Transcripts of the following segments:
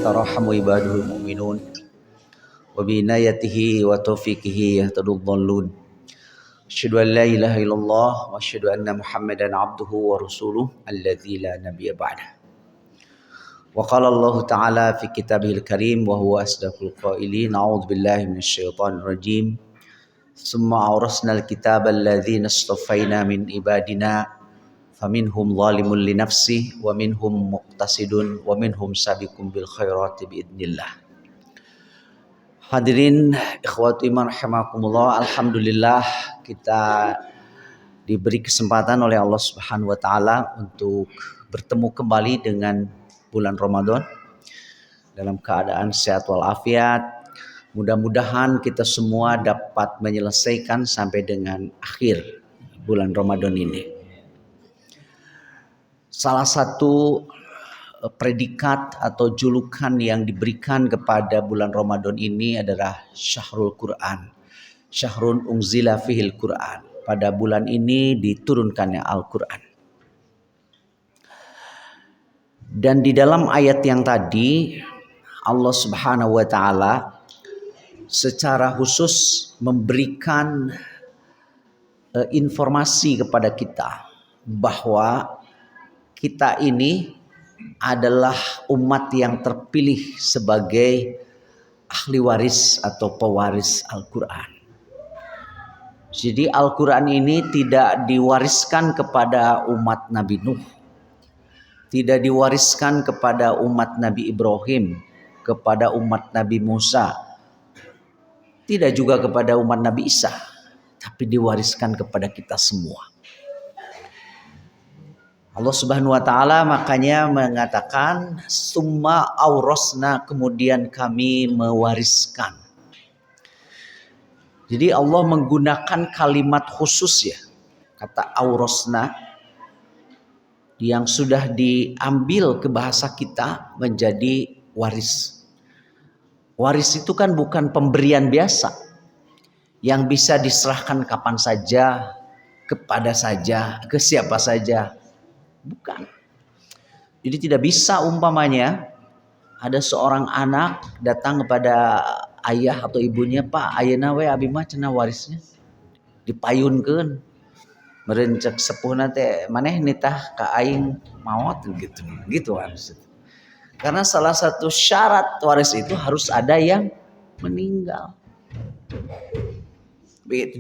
يترحم عباده المؤمنون وبعنايته وتوفيقه يهتدي الضالون. أشهد أن لا إله إلا الله وأشهد أن محمدا عبده ورسوله الذي لا نبي بعده. وقال الله تعالى في كتابه الكريم وهو أصدق القائلين أعوذ بالله من الشيطان الرجيم ثم أورثنا الكتاب الذين اصطفينا من عبادنا فمنهم ظالم لنفسه ومنهم مقتصد ومنهم سابق بالخيرات بإذن الله. Hadirin ikhwati iman rahimakumullah, alhamdulillah kita diberi kesempatan oleh Allah Subhanahu wa taala untuk bertemu kembali dengan bulan Ramadan dalam keadaan sehat walafiat. Mudah-mudahan kita semua dapat menyelesaikan sampai dengan akhir bulan Ramadan ini. Salah satu predikat atau julukan yang diberikan kepada bulan Ramadan ini adalah Syahrul Quran. Syahrun unzila fihil Quran. Pada bulan ini diturunkannya Al-Quran. Dan di dalam ayat yang tadi Allah Subhanahu wa taala secara khusus memberikan informasi kepada kita bahwa kita ini adalah umat yang terpilih sebagai ahli waris atau pewaris Al-Quran. Jadi Al-Quran ini tidak diwariskan kepada umat Nabi Nuh, tidak diwariskan kepada umat Nabi Ibrahim, kepada umat Nabi Musa, tidak juga kepada umat Nabi Isa, tapi diwariskan kepada kita semua. Allah Subhanahu wa taala makanya mengatakan summa aurasna, kemudian kami mewariskan. Jadi Allah menggunakan kalimat khusus ya, kata aurasna yang sudah diambil ke bahasa kita menjadi waris. Waris itu kan bukan pemberian biasa yang bisa diserahkan kapan saja, kepada saja, ke siapa saja. Bukan. Jadi tidak bisa umpamanya ada seorang anak datang kepada ayah atau ibunya, "Pak, ayeuna we abi mah cenah warisnya." Dipayunkeun. Meureun cek sepuhna teh maneh nitah ka aing maot gitu. Gitu harus. Karena salah satu syarat waris itu harus ada yang meninggal.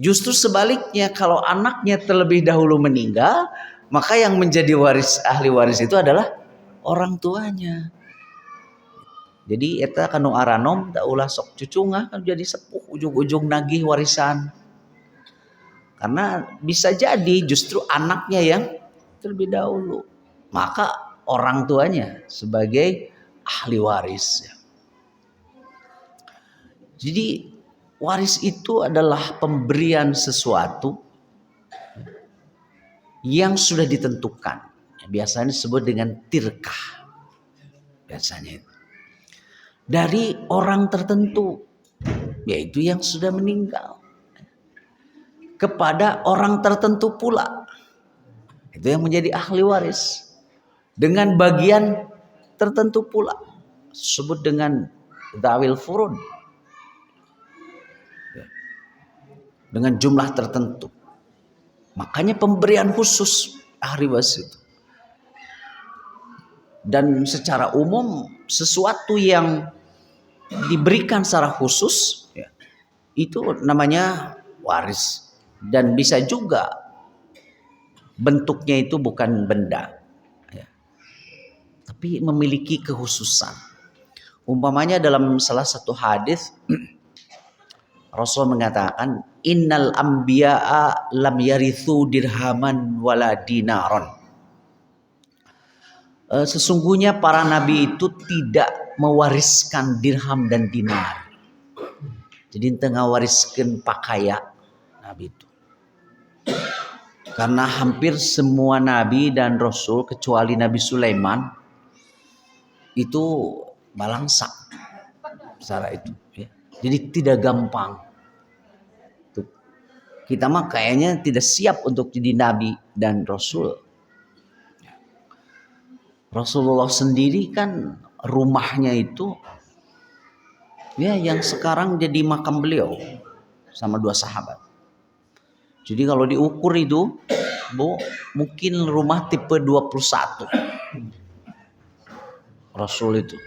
Justru sebaliknya, kalau anaknya terlebih dahulu meninggal, maka yang menjadi ahli waris itu adalah orang tuanya. Jadi eta kanu aranom da ulah sok cucungah kan jadi sepuh ujung-ujung nagih warisan. Karena bisa jadi justru anaknya yang terlebih dahulu. Maka orang tuanya sebagai ahli waris. Jadi waris itu adalah pemberian sesuatu yang sudah ditentukan. Biasanya disebut dengan tirkah. Biasanya itu. Dari orang tertentu, yaitu yang sudah meninggal. Kepada orang tertentu pula. Itu yang menjadi ahli waris. Dengan bagian tertentu pula. Disebut dengan dzawil furud. Dengan jumlah tertentu. Makanya pemberian khusus ahli waris itu. Dan secara umum sesuatu yang diberikan secara khusus ya, itu namanya waris. Dan bisa juga bentuknya itu bukan benda ya, tapi memiliki kekhususan. Umpamanya dalam salah satu hadis Rasul mengatakan innal anbiya'a lam yarithu dirhaman wala dinaron. Sesungguhnya para nabi itu tidak mewariskan dirham dan dinar. Jadi tengah wariskan pakaian nabi itu. Karena hampir semua nabi dan rasul kecuali Nabi Sulaiman itu balangsa. Cara itu ya. Jadi tidak gampang. Kita mah kayaknya tidak siap untuk jadi nabi dan rasul. Rasulullah sendiri kan rumahnya itu ya yang sekarang jadi makam beliau sama 2 sahabat. Jadi kalau diukur itu, Bu, mungkin rumah tipe 21 Rasul itu.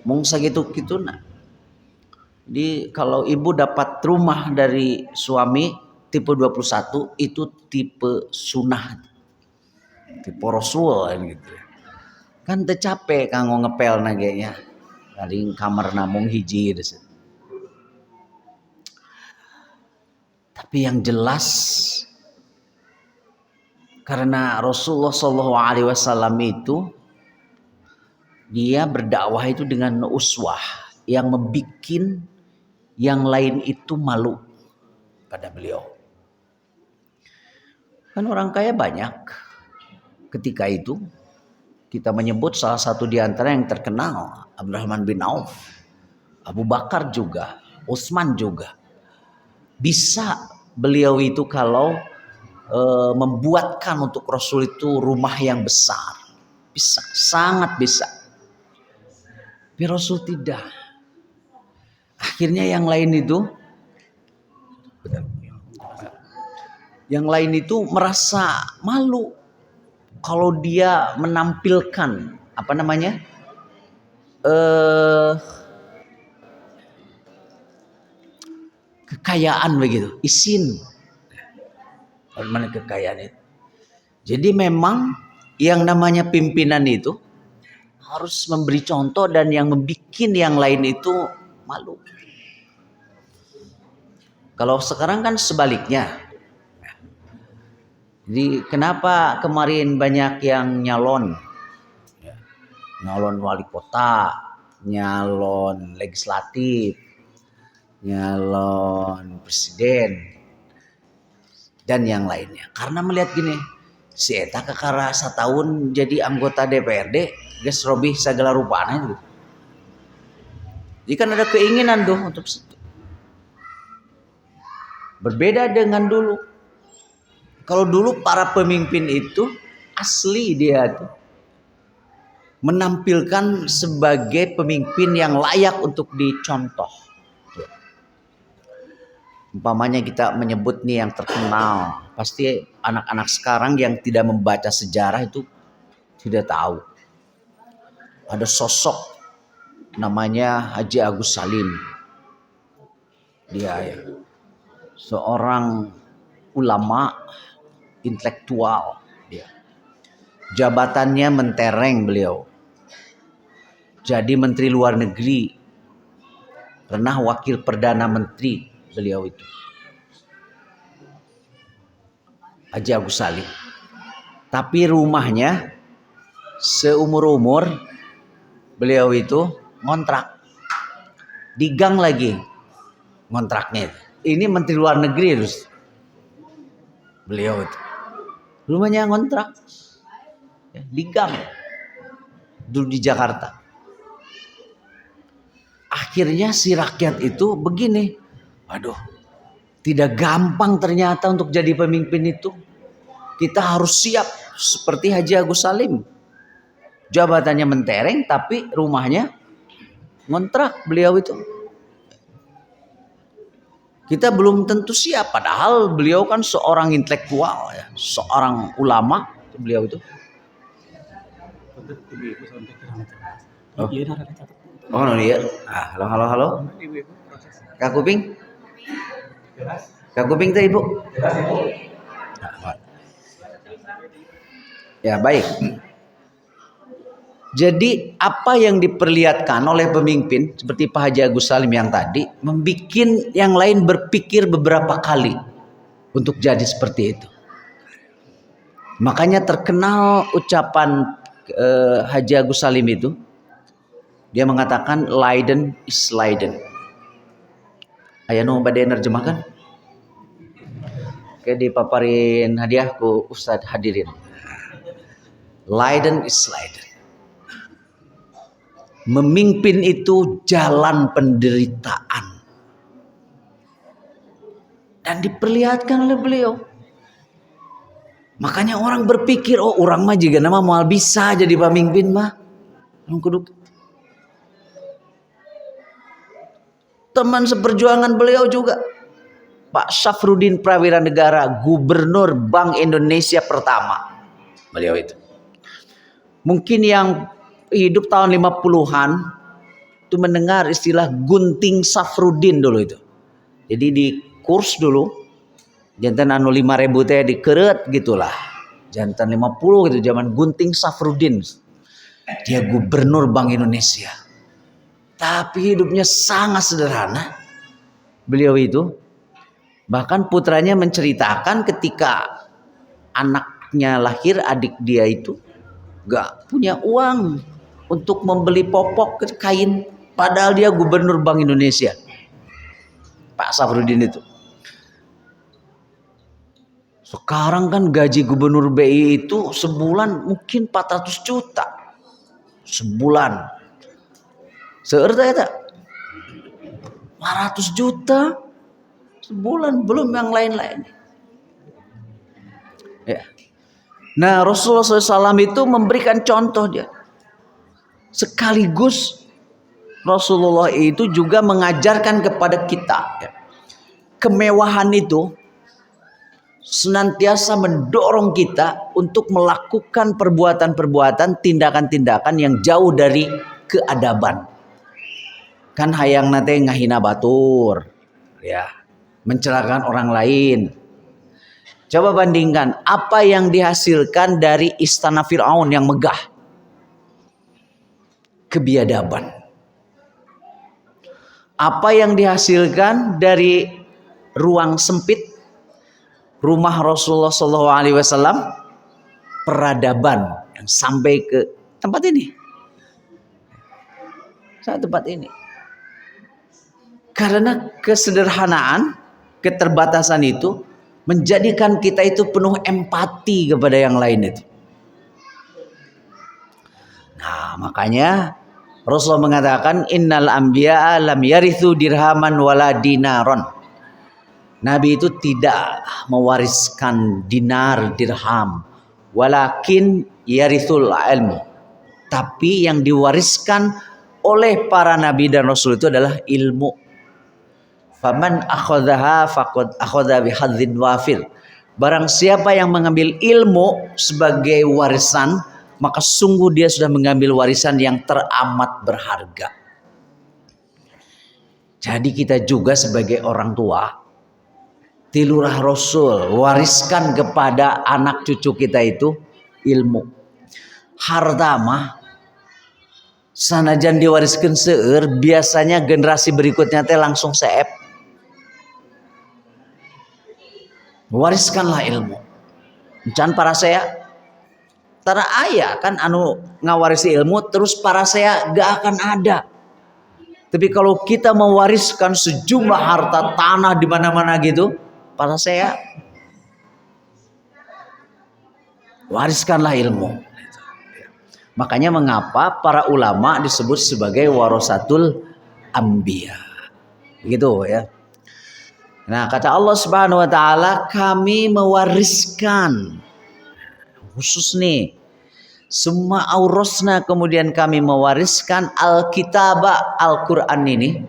Mung segitu gitu nah. Jadi kalau ibu dapat rumah dari suami tipe 21 itu tipe sunnah. Tipe Rasul kan gitu. Kan teu capek kanggo ngepel nagenya. Dari kamar namung hiji deh. Tapi yang jelas karena Rasulullah SAW itu dia berdakwah itu dengan uswah yang membikin yang lain itu malu pada beliau. Kan orang kaya banyak. Ketika itu kita menyebut salah satu di antara yang terkenal Abdurrahman bin Auf, Abu Bakar juga, Utsman juga. Bisa beliau itu kalau membuatkan untuk Rasul itu rumah yang besar. Bisa, sangat bisa. Tapi Rasul tidak. Akhirnya yang lain itu merasa malu kalau dia menampilkan kekayaan begitu, isin. Mana kekayaan itu. Jadi memang yang namanya pimpinan itu harus memberi contoh dan yang membikin yang lain itu malu. Kalau sekarang kan sebaliknya. Jadi kenapa kemarin banyak yang nyalon? Nyalon wali kota, nyalon legislatif, nyalon presiden, dan yang lainnya. Karena melihat gini, si eta kakara satahun jadi anggota DPRD, geus robih sagala rupana gitu. Jadi kan ada keinginan tuh untuk situ. Berbeda dengan dulu. Kalau dulu para pemimpin itu asli dia tuh menampilkan sebagai pemimpin yang layak untuk dicontoh. Umpamanya kita menyebut nih yang terkenal, pasti anak-anak sekarang yang tidak membaca sejarah itu tidak tahu. Ada sosok namanya Haji Agus Salim. Dia ya, seorang ulama intelektual. Dia. Jabatannya mentereng beliau. Jadi Menteri Luar Negeri. Pernah Wakil Perdana Menteri beliau itu. Haji Agus Salim. Tapi rumahnya seumur-umur beliau itu ngontrak. Di gang lagi ngontraknya itu. Ini Menteri Luar Negeri terus. Beliau itu. Rumahnya ngontrak. Di gang. Dulu di Jakarta. Akhirnya si rakyat itu begini. Waduh. Tidak gampang ternyata untuk jadi pemimpin itu. Kita harus siap seperti Haji Agus Salim. Jabatannya mentereng tapi rumahnya ngontrak beliau itu. Kita belum tentu siap padahal beliau kan seorang intelektual ya, seorang ulama beliau itu. Oh, oh iya. Halo. Kak Kuping? Kak Kuping tuh Ibu? Ya baik. Jadi apa yang diperlihatkan oleh pemimpin seperti Pak Haji Agus Salim yang tadi membuat yang lain berpikir beberapa kali untuk jadi seperti itu. Makanya terkenal ucapan Haji Agus Salim itu. Dia mengatakan Leiden is Leiden. Aya nu bade nerjemahkan? Oke dipaparin hadiah ku Ustadz hadirin. Leiden is Leiden. Memimpin itu jalan penderitaan. Dan diperlihatkan oleh beliau. Makanya orang berpikir, oh orang mah juga nama mau bisa jadi pemimpin mah. Teman seperjuangan beliau juga Pak Syafruddin Prawira Negara, Gubernur Bank Indonesia pertama. Beliau itu. Mungkin yang hidup tahun 50-an itu mendengar istilah gunting Syafruddin dulu itu. Jadi di kurs dulu jantan anu 5.000 teh dikeret gitulah. Jantan 50 gitu zaman gunting Syafruddin. Dia gubernur Bank Indonesia. Tapi hidupnya sangat sederhana. Beliau itu bahkan putranya menceritakan ketika anaknya lahir, adik dia itu gak punya uang untuk membeli popok kain. Padahal dia gubernur Bank Indonesia. Pak Syafruddin itu. Sekarang kan gaji gubernur BI itu sebulan mungkin 400 juta. Sebulan. Seerta ya tak? 400 juta sebulan, belum yang lain-lain. Ya. Nah Rasulullah SAW itu memberikan contoh dia. Sekaligus Rasulullah itu juga mengajarkan kepada kita ya, kemewahan itu senantiasa mendorong kita untuk melakukan perbuatan-perbuatan, tindakan-tindakan yang jauh dari keadaban. Kan hayang nate ngahina batur ya, mencelakakan orang lain. Coba bandingkan apa yang dihasilkan dari istana Fir'aun yang megah. Kebiadaban. Apa yang dihasilkan dari ruang sempit rumah Rasulullah SAW, peradaban yang sampai ke tempat ini. Sampai tempat ini. Karena kesederhanaan, keterbatasan itu menjadikan kita itu penuh empati kepada yang lain itu. Nah, makanya Rasulullah mengatakan innal anbiya'a lam yarithu dirhaman wala dinaron. Nabi itu tidak mewariskan dinar dirham, walakin yarithul ilmu. Tapi yang diwariskan oleh para nabi dan rasul itu adalah ilmu. Faman akhadhaha faqad akhadha bihadzin wafir. Barang siapa yang mengambil ilmu sebagai warisan, maka sungguh dia sudah mengambil warisan yang teramat berharga. Jadi kita juga sebagai orang tua, tilurah Rasul, wariskan kepada anak cucu kita itu ilmu. Harta mah sanajan diwariskan seueur, biasanya generasi berikutnya teh langsung seep. Wariskanlah ilmu. Encan para saya tara aya kan anu ngawarisi ilmu terus para saya gak akan ada. Tapi kalau kita mewariskan sejumlah harta tanah di mana-mana gitu, para saya wariskanlah ilmu. Makanya mengapa para ulama disebut sebagai warasatul anbiya. Begitu ya. Nah, kata Allah Subhanahu wa taala, kami mewariskan khusus nih summa aurasna, kemudian kami mewariskan alkitaba, Al-Qur'an ini,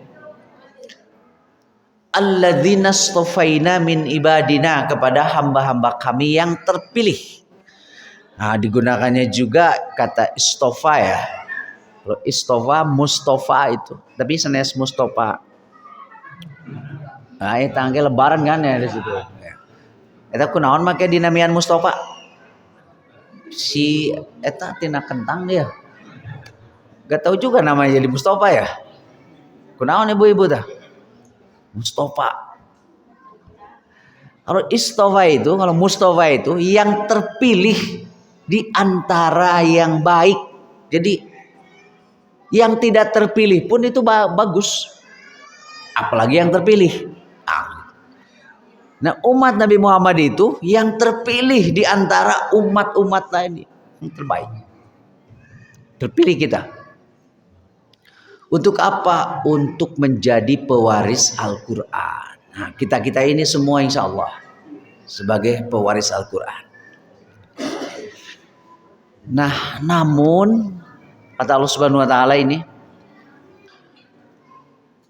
alladzina astafaina min ibadina, kepada hamba-hamba kami yang terpilih. Nah, digunakannya juga kata istofa ya. Kalau istofa, Mustafa itu. Tapi senes Mustafa. Nah, itu tanggal lebaran kan ya di situ. Eta kunaon make dinamian Mustafa? Si eta tina kentang dia. Gak tahu juga namanya jadi Mustafa ya. Kunaon ibu-ibu tah? Mustafa. Kalau istofa itu, kalau Mustafa itu yang terpilih di antara yang baik. Jadi yang tidak terpilih pun itu bagus. Apalagi yang terpilih. Nah, umat Nabi Muhammad itu yang terpilih di antara umat-umat lain, yang terbaik. Terpilih kita. Untuk apa? Untuk menjadi pewaris Al-Quran. Nah, kita ini semua insya Allah sebagai pewaris Al-Quran. Nah, namun kata Allah Subhanahu wa taala ini,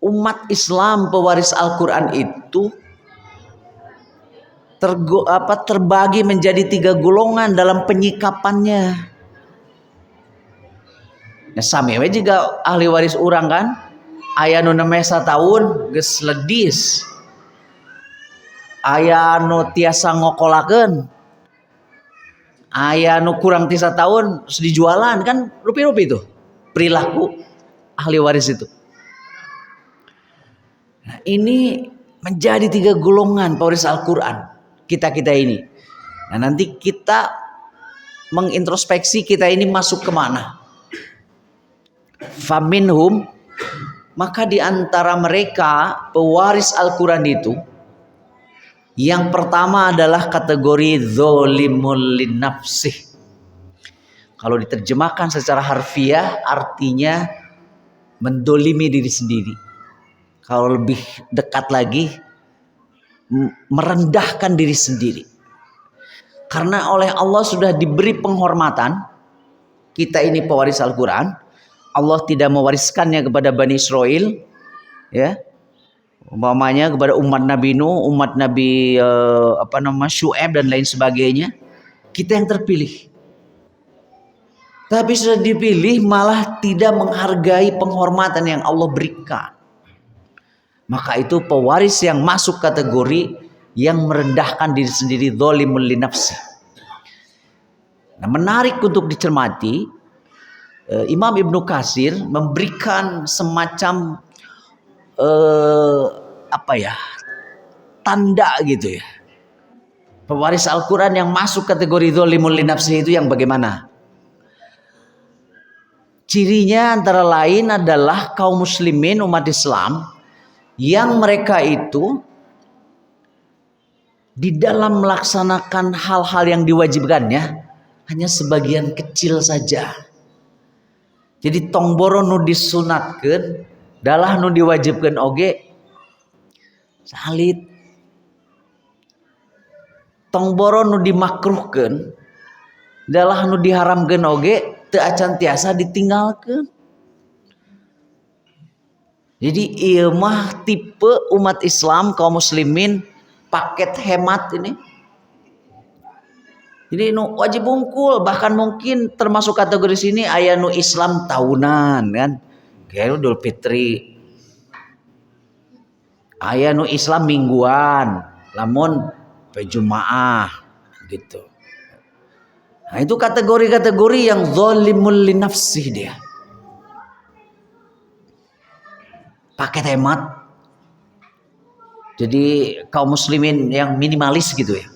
umat Islam pewaris Al-Qur'an itu terbagi menjadi 3 golongan dalam penyikapannya. Ya sami we juga ahli waris urang kan, aya nu nemeh sataun geus ledis, aya nu tiasa ngokolakeun, aya nu kurang ti sataun terus dijualan, kan rupi-rupi itu perilaku ahli waris itu. Nah, ini menjadi 3 golongan pewaris Al-Qur'an kita ini. Nah, nanti kita mengintrospeksi kita ini masuk kemana. Faminhum, maka di antara mereka pewaris Al-Qur'an itu, yang pertama adalah kategori zolimul linnafsih. Kalau diterjemahkan secara harfiah artinya mendolimi diri sendiri. Kalau lebih dekat lagi, merendahkan diri sendiri. Karena oleh Allah sudah diberi penghormatan, kita ini pewaris Al-Quran. Allah tidak mewariskannya kepada Bani Israel, ya, umpamanya kepada umat Nabi Nuh, umat Nabi Syu'aib dan lain sebagainya. Kita yang terpilih, tapi sudah dipilih malah tidak menghargai penghormatan yang Allah berikan. Maka itu pewaris yang masuk kategori yang merendahkan diri sendiri, zalimul linafsi. Nah, menarik untuk dicermati, Imam Ibnu Katsir memberikan semacam tanda gitu ya. Pewaris Al-Quran yang masuk kategori zalimul linafsi itu yang bagaimana? Cirinya antara lain adalah kaum muslimin umat Islam yang mereka itu di dalam melaksanakan hal-hal yang diwajibkannya hanya sebagian kecil saja. Jadi tongboro nu disunatkeun dalah nu diwajibkeun oge salit. Tongboro nu dimakruhkeun dalah nu diharamkeun oge teu acan tiasa ditinggalkeun. Jadi ieu mah tipe umat Islam kaum muslimin paket hemat ini. Jadi nu wajib bungkul, bahkan mungkin termasuk kategori sini aya nu Islam tahunan kan. Kayak Idul Fitri. Aya nu Islam mingguan, lamun Jumaah gitu. Nah, itu kategori-kategori yang zalimul linafsih dia. Paket hemat. Jadi kaum muslimin yang minimalis gitu ya.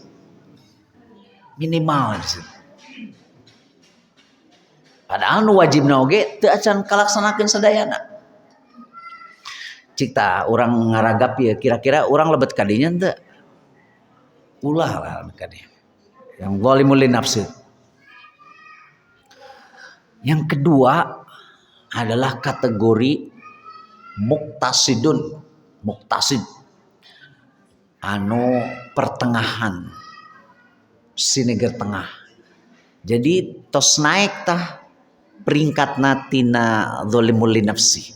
Minimal gitu. Padahal nu wajibna oge teu acan kalaksanakeun sadayana. Cik urang ngaragap ya, kira-kira urang lebet kadinya teu? Ulah lah kadinya. Yang zalimul linafsi. Yang kedua adalah kategori muktasid, anu pertengahan, sineger tengah. Jadi tos naik tah peringkatna tina zalimul linafsi.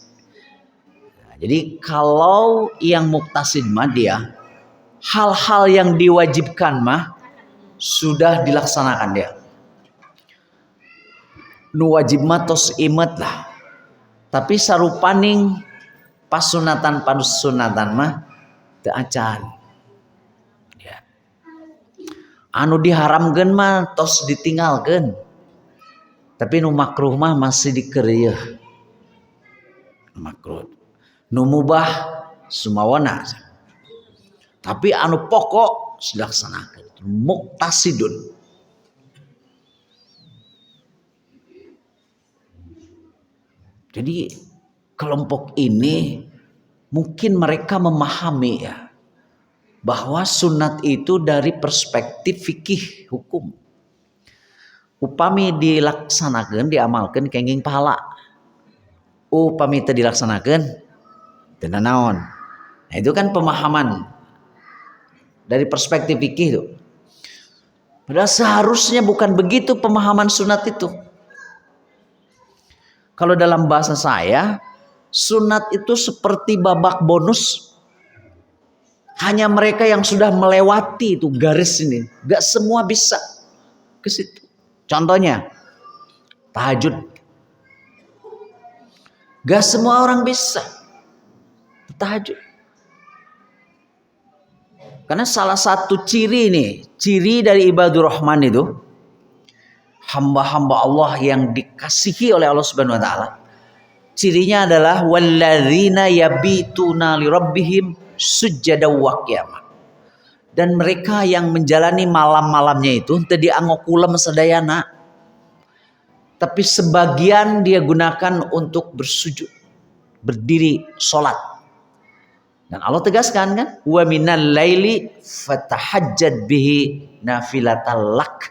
Jadi kalau yang muktasid mah dia hal-hal yang diwajibkan mah sudah dilaksanakan dia. Nu wajib mah tos imet lah. Tapi sarupaning pasunatan mah teu acan. Ya. Anu diharamkeun mah tos ditinggalkeun. Tapi nu makruh mah masih dikeureuh. Makruh. Nu mubah sumawana. Tapi anu pokok dilaksanakeun. Muktasidun. Jadi kelompok ini mungkin mereka memahami ya bahwa sunat itu dari perspektif fikih hukum. Upami dilaksanakan, diamalkan kenging pahala. Upami teu dilaksanakan teu naon. Nah, itu kan pemahaman dari perspektif fikih itu. Padahal seharusnya bukan begitu pemahaman sunat itu. Kalau dalam bahasa saya, sunat itu seperti babak bonus. Hanya mereka yang sudah melewati itu garis ini. Gak semua bisa ke situ. Contohnya, tahajud. Gak semua orang bisa tahajud. Karena salah satu ciri dari ibadur rahman itu, hamba-hamba Allah yang dikasihi oleh Allah Subhanahu wa taala. Cirinya adalah walladzina yabituna lirabbihim sujada wa qiyamah. Dan mereka yang menjalani malam-malamnya itu tadi angokulem sadayana, tapi sebagian dia gunakan untuk bersujud, berdiri salat. Dan Allah tegaskan kan, wa minal laili fatahajjad bihi nafilatal lak.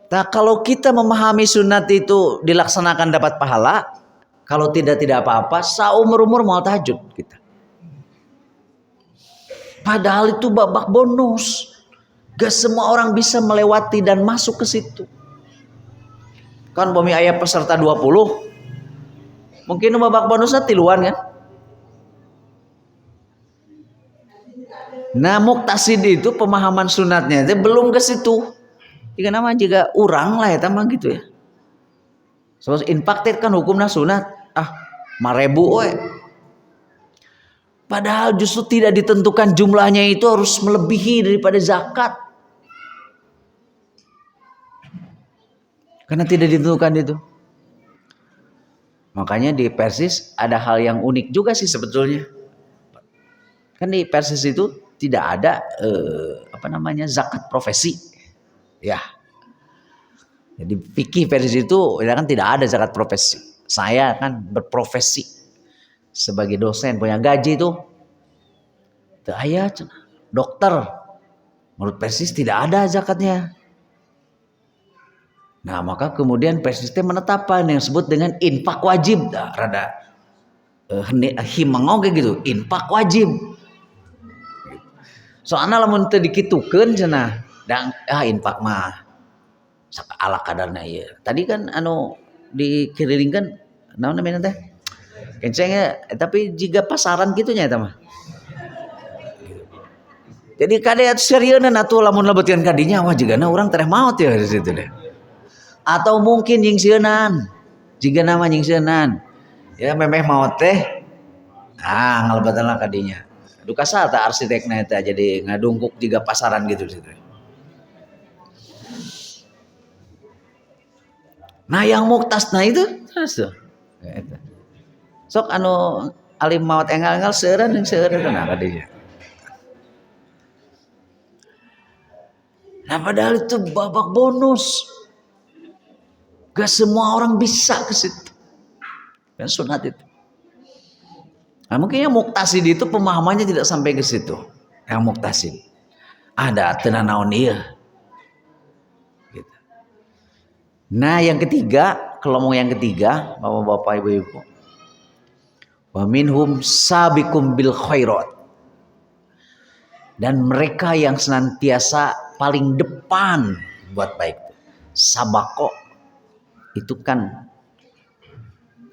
Nah, kalau kita memahami sunat itu dilaksanakan dapat pahala, kalau tidak apa-apa, seumur-umur mau tahajud kita. Padahal itu babak bonus. Gak semua orang bisa melewati dan masuk ke situ. Kan bumi ayat peserta 20. Mungkin babak bonusnya tiluan kan? Nah, muktasid itu pemahaman sunatnya itu belum ke situ. Jika nama juga orang lah ya tamang gitu ya. Soal infaktir kan hukumnya sunat. 5.000 we. Padahal justru tidak ditentukan jumlahnya itu harus melebihi daripada zakat. Karena tidak ditentukan itu. Makanya di Persis ada hal yang unik juga sih sebetulnya. Kan di Persis itu tidak ada zakat profesi. Ya. Jadi fikih Persis itu kan tidak ada zakat profesi. Saya kan berprofesi sebagai dosen, punya gaji itu. Saya dokter. Menurut Persis tidak ada zakatnya. Nah, maka kemudian Persis menetapkan yang disebut dengan infak wajib. Rada himangau kayak gitu, infak wajib. Soalnya lamun teu dikitukeun cenah, dan infak mah ala kadarna ieu. Tadi kan dikelilingan naon namanya teh? Kencengnya tapi jika pasaran gitunya eta mah. Jadi kade serieuna atuh lamun lebetkeun kadinya wah jigana urang teh maot ya di situ deh. Atau mungkin nyingsieunan. Jika nama nyingsieunan. Ya memeh maot teh ngalebetanna kadinya. Duka salta arsitekna eta jadi ngadungkuk juga pasaran gitu situ. Nah yang muktasna itu terus tuh. Sok alim maut enggal-enggal seureun jeung seureun nah kadinya. Nah padahal itu babak bonus. Gak semua orang bisa ke situ. Dan sunat itu. Nah, mungkin yang muktasid itu pemahamannya tidak sampai ke situ. Yang muktasid. Ada tenan naon ieu. Gitu. Nah, yang ketiga, kelompok yang ketiga, Bapak-bapak, Ibu-ibu. Wa minhum sabiqum bil khairat. Dan mereka yang senantiasa paling depan buat baik. Sabako itu kan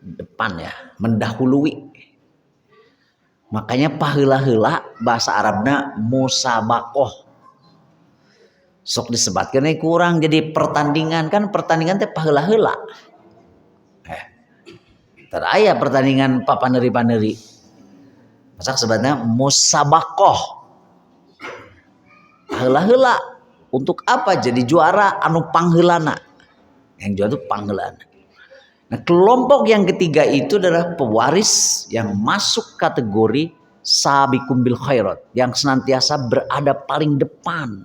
depan ya, mendahului. Makanya paheula-heula bahasa Arabna musabakoh. Sok disebatkeun kurang jadi pertandingan kan pertandingan teh paheula-heula. Teu aya pertandingan papaneuri-paneuri. Masak sebatnya musabakoh. Paheula-heula untuk apa? Jadi juara anu pangheulana. Yang juara itu pangheulana. Nah, kelompok yang ketiga itu adalah pewaris yang masuk kategori sabiqum bil khairat, yang senantiasa berada paling depan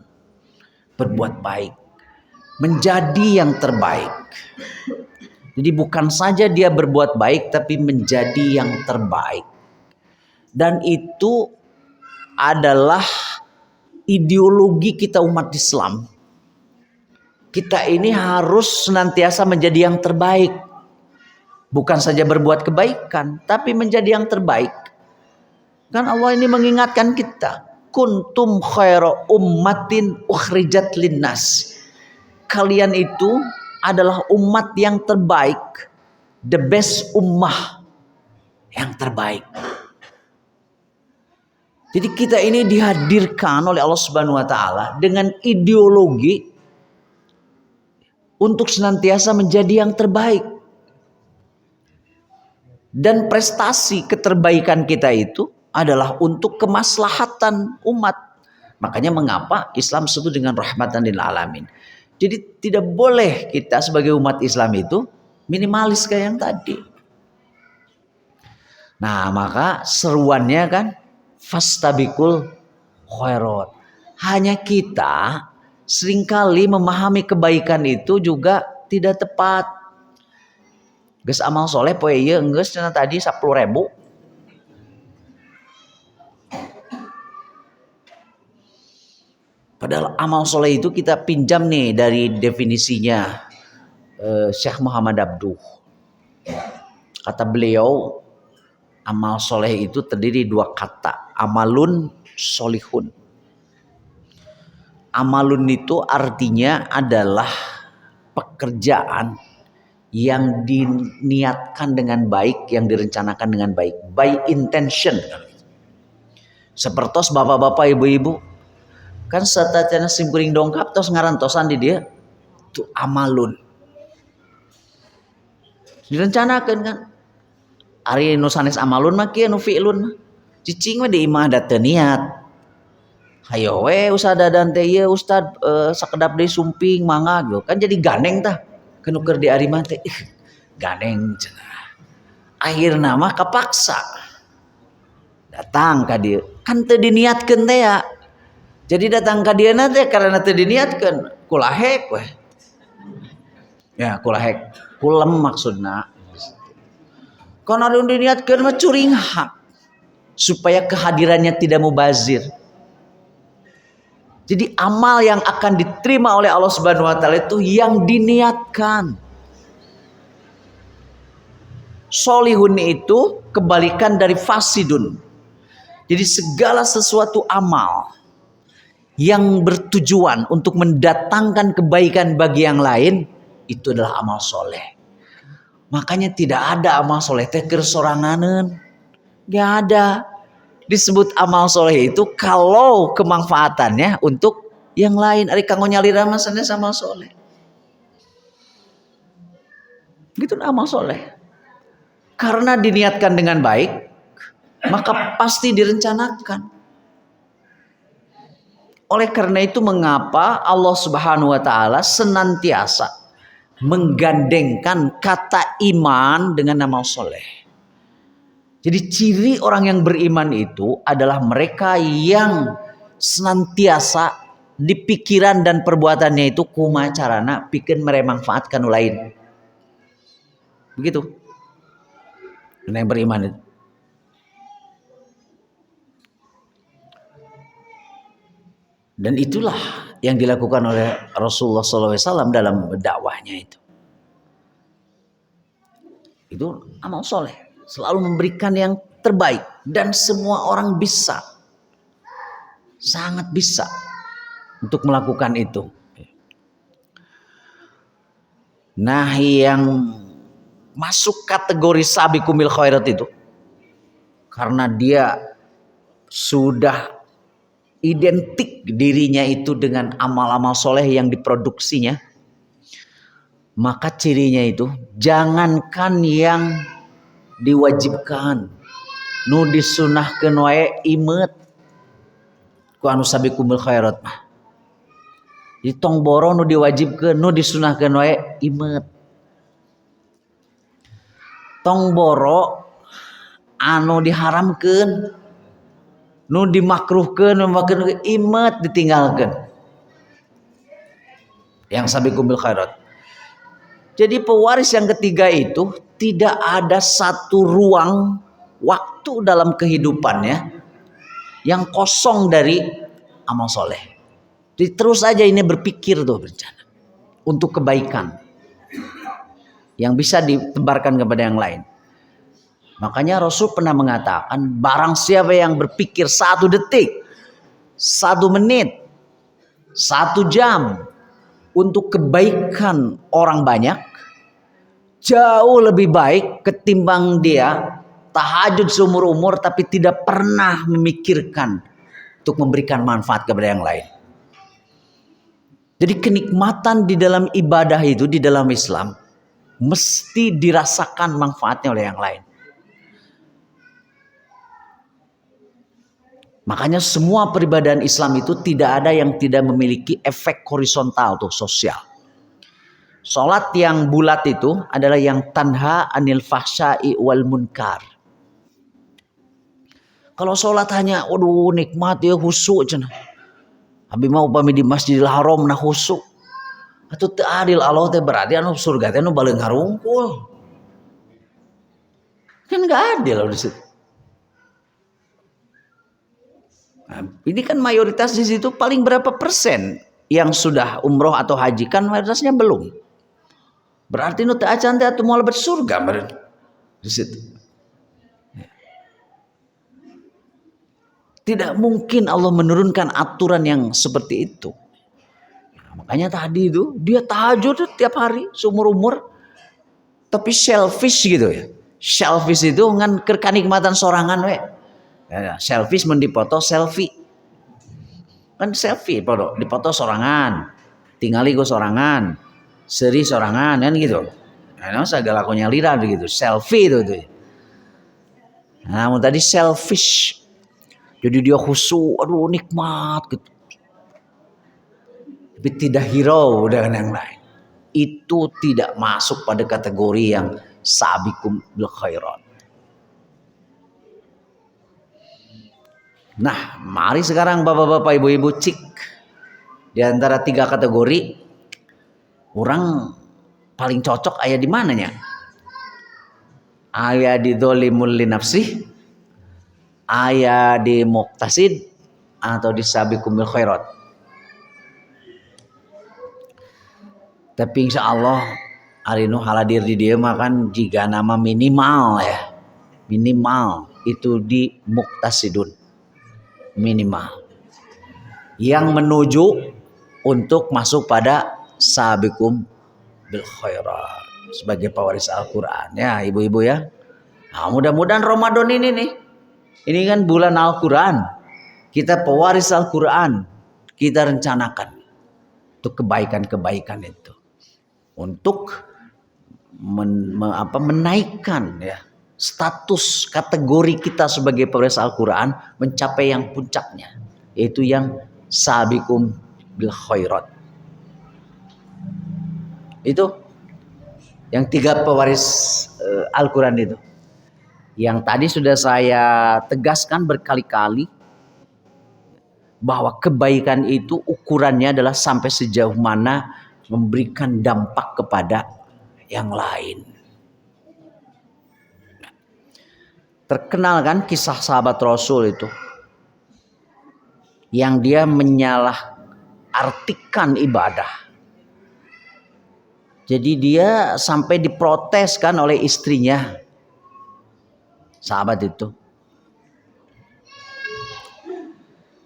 berbuat baik, menjadi yang terbaik. Jadi bukan saja dia berbuat baik tapi menjadi yang terbaik. Dan itu adalah ideologi kita umat Islam. Kita ini harus senantiasa menjadi yang terbaik. Bukan saja berbuat kebaikan, tapi menjadi yang terbaik. Kan Allah ini mengingatkan kita. kuntum khaira ummatin ukhrijat linnas. Kalian itu adalah umat yang terbaik, the best ummah yang terbaik. Jadi kita ini dihadirkan oleh Allah Subhanahu wa taala dengan ideologi untuk senantiasa menjadi yang terbaik. Dan prestasi keterbaikan kita itu adalah untuk kemaslahatan umat. Makanya mengapa Islam disebut dengan rahmatan lil alamin. Jadi tidak boleh kita sebagai umat Islam itu minimalis kayak yang tadi. Nah, maka seruannya kan fastabikul khairat. Hanya kita seringkali memahami kebaikan itu juga tidak tepat. Geus amal soleh poe ieu geus cenah tadi 10.000. Padahal amal soleh itu kita pinjam nih dari definisinya Syekh Muhammad Abduh. Kata beliau, amal soleh itu terdiri dua kata, amalun solihun. Amalun itu artinya adalah pekerjaan yang diniatkan dengan baik, yang direncanakan dengan baik, by intention. Sepertos bapak-bapak, ibu-ibu, kan satatana simkuring dongkap tos ngarantosan di dia, itu amalun. Direncanakan kan. Ari nu sanes amalun mah kieu nu fi'lun mah. Cicing mah di imah da teu niat. Hayo we usada dan teh ieu ustad sakedap deui sumping mangga gitu. Kan jadi ganeng tah. Kan keur di ari mah teh ganeng cenah. Akhirna mah kapaksa. Datang ka dieu. Kan teu diniatkeun teh ya. Jadi datang ka dieuna teh karena teu diniatkeun, kulahek we. Ya, kulahek. Kulem maksudna. Karena diniatkan mah curing hak supaya kehadirannya tidak mubazir. Jadi amal yang akan diterima oleh Allah Subhanahu wa taala itu yang diniatkan. Solihun itu kebalikan dari fasidun. Jadi segala sesuatu amal yang bertujuan untuk mendatangkan kebaikan bagi yang lain itu adalah amal soleh. Makanya tidak ada amal soleh teh keur soranganeun. Gak ada. Disebut amal soleh itu kalau kemanfaatannya untuk yang lain. Ari kanggo nyalira mah sanes amal soleh. Gitu amal soleh. Karena diniatkan dengan baik, maka pasti direncanakan. Oleh karena itu mengapa Allah Subhanahu wa taala senantiasa menggandengkan kata iman dengan amal soleh. Jadi ciri orang yang beriman itu adalah mereka yang senantiasa di pikiran dan perbuatannya itu kumaha carana pikeun mere manfaat kanu lain. Begitu. Yang beriman itu. Dan itulah yang dilakukan oleh Rasulullah SAW dalam dakwahnya itu. Itu amal soleh. Selalu memberikan yang terbaik. Dan semua orang bisa. Sangat bisa. Untuk melakukan itu. Nah yang masuk kategori sabiqumil khairat itu. Karena dia sudah identik dirinya itu dengan amal-amal soleh yang diproduksinya, maka cirinya itu jangankan yang diwajibkan, nu disunahkeun wae imet ku anu sabiqumul khairat mah. Di tong boro nu diwajibkeun, nu disunahkeun wae imet. Tong boro anu diharamkeun, nu dimakruhkeun memakeun imet ditinggalkeun. Yang sabiqumul khairat. Jadi pewaris yang ketiga itu tidak ada satu ruang waktu dalam kehidupannya yang kosong dari amal soleh. Jadi terus aja ini berpikir tuh berencana untuk kebaikan yang bisa ditebarkan kepada yang lain. Makanya Rasul pernah mengatakan barang siapa yang berpikir 1 detik 1 menit, 1 jam untuk kebaikan orang banyak jauh lebih baik ketimbang dia tahajud seumur umur tapi tidak pernah memikirkan untuk memberikan manfaat kepada yang lain. Jadi kenikmatan di dalam ibadah itu, di dalam Islam, mesti dirasakan manfaatnya oleh yang lain. Makanya semua peribadahan Islam itu tidak ada yang tidak memiliki efek horizontal tuh, sosial. Salat yang bulat itu adalah yang tanha anil fahsya'i wal munkar. Kalau salat hanya waduh nikmat ya khusyuk cenah. Abi mau upami di Masjidil Haram nah khusyuk. Atuh teu adil Allah teh berarti anu surga teh nu baleung harungkul. Kan enggak adil di situ. Nah, ini kan mayoritas di situ paling berapa persen yang sudah umroh atau haji, kan mayoritasnya belum. Berarti nu teu acan teh atuh moal lebet surga meureun di situ. Tidak mungkin Allah menurunkan aturan yang seperti itu. Nah, makanya tadi itu dia tahajud tiap hari seumur umur, tapi selfish gitu ya. Selfish itu ngan kenikmatan sorangan we. Ya, selfish mendipoto selfie. Kan selfie dipoto sorangan. Tingali go sorangan. Seri sorangan kan gitu. Nah, segala lakunya lira gitu. Selfie itu tuh. Nah, tadi selfish. Jadi dia khusyuk, aduh nikmat gitu. Tapi tidak hirau dengan yang lain. Itu tidak masuk pada kategori yang sabiqum bil khairat. Nah, mari sekarang bapak-bapak, ibu-ibu cik di antara 3 kategori orang paling cocok aya di mananya? Aya di dzolimul li nafsih, aya di muqtasid, atau di sabiqum bil khairat. Tapi insya Allah hari nu haladir di dia mah kan jika nama minimal ya, minimal itu di muqtasidun. Minimal yang menuju untuk masuk pada sabiqum bil khairat sebagai pewaris Al-Quran ya ibu-ibu ya. Nah, mudah-mudahan Ramadan ini kan bulan Al-Quran, kita pewaris Al-Quran, kita rencanakan untuk kebaikan-kebaikan itu untuk menaikkan ya status kategori kita sebagai pewaris Al-Quran mencapai yang puncaknya, yaitu yang sabiqum bil khairat. Itu yang 3 pewaris Al-Quran itu. Yang tadi sudah saya tegaskan berkali-kali bahwa kebaikan itu ukurannya adalah sampai sejauh mana memberikan dampak kepada yang lain. Terkenal kan kisah sahabat Rasul itu yang dia menyalah artikan ibadah. Jadi dia sampai diprotes kan oleh istrinya, sahabat itu.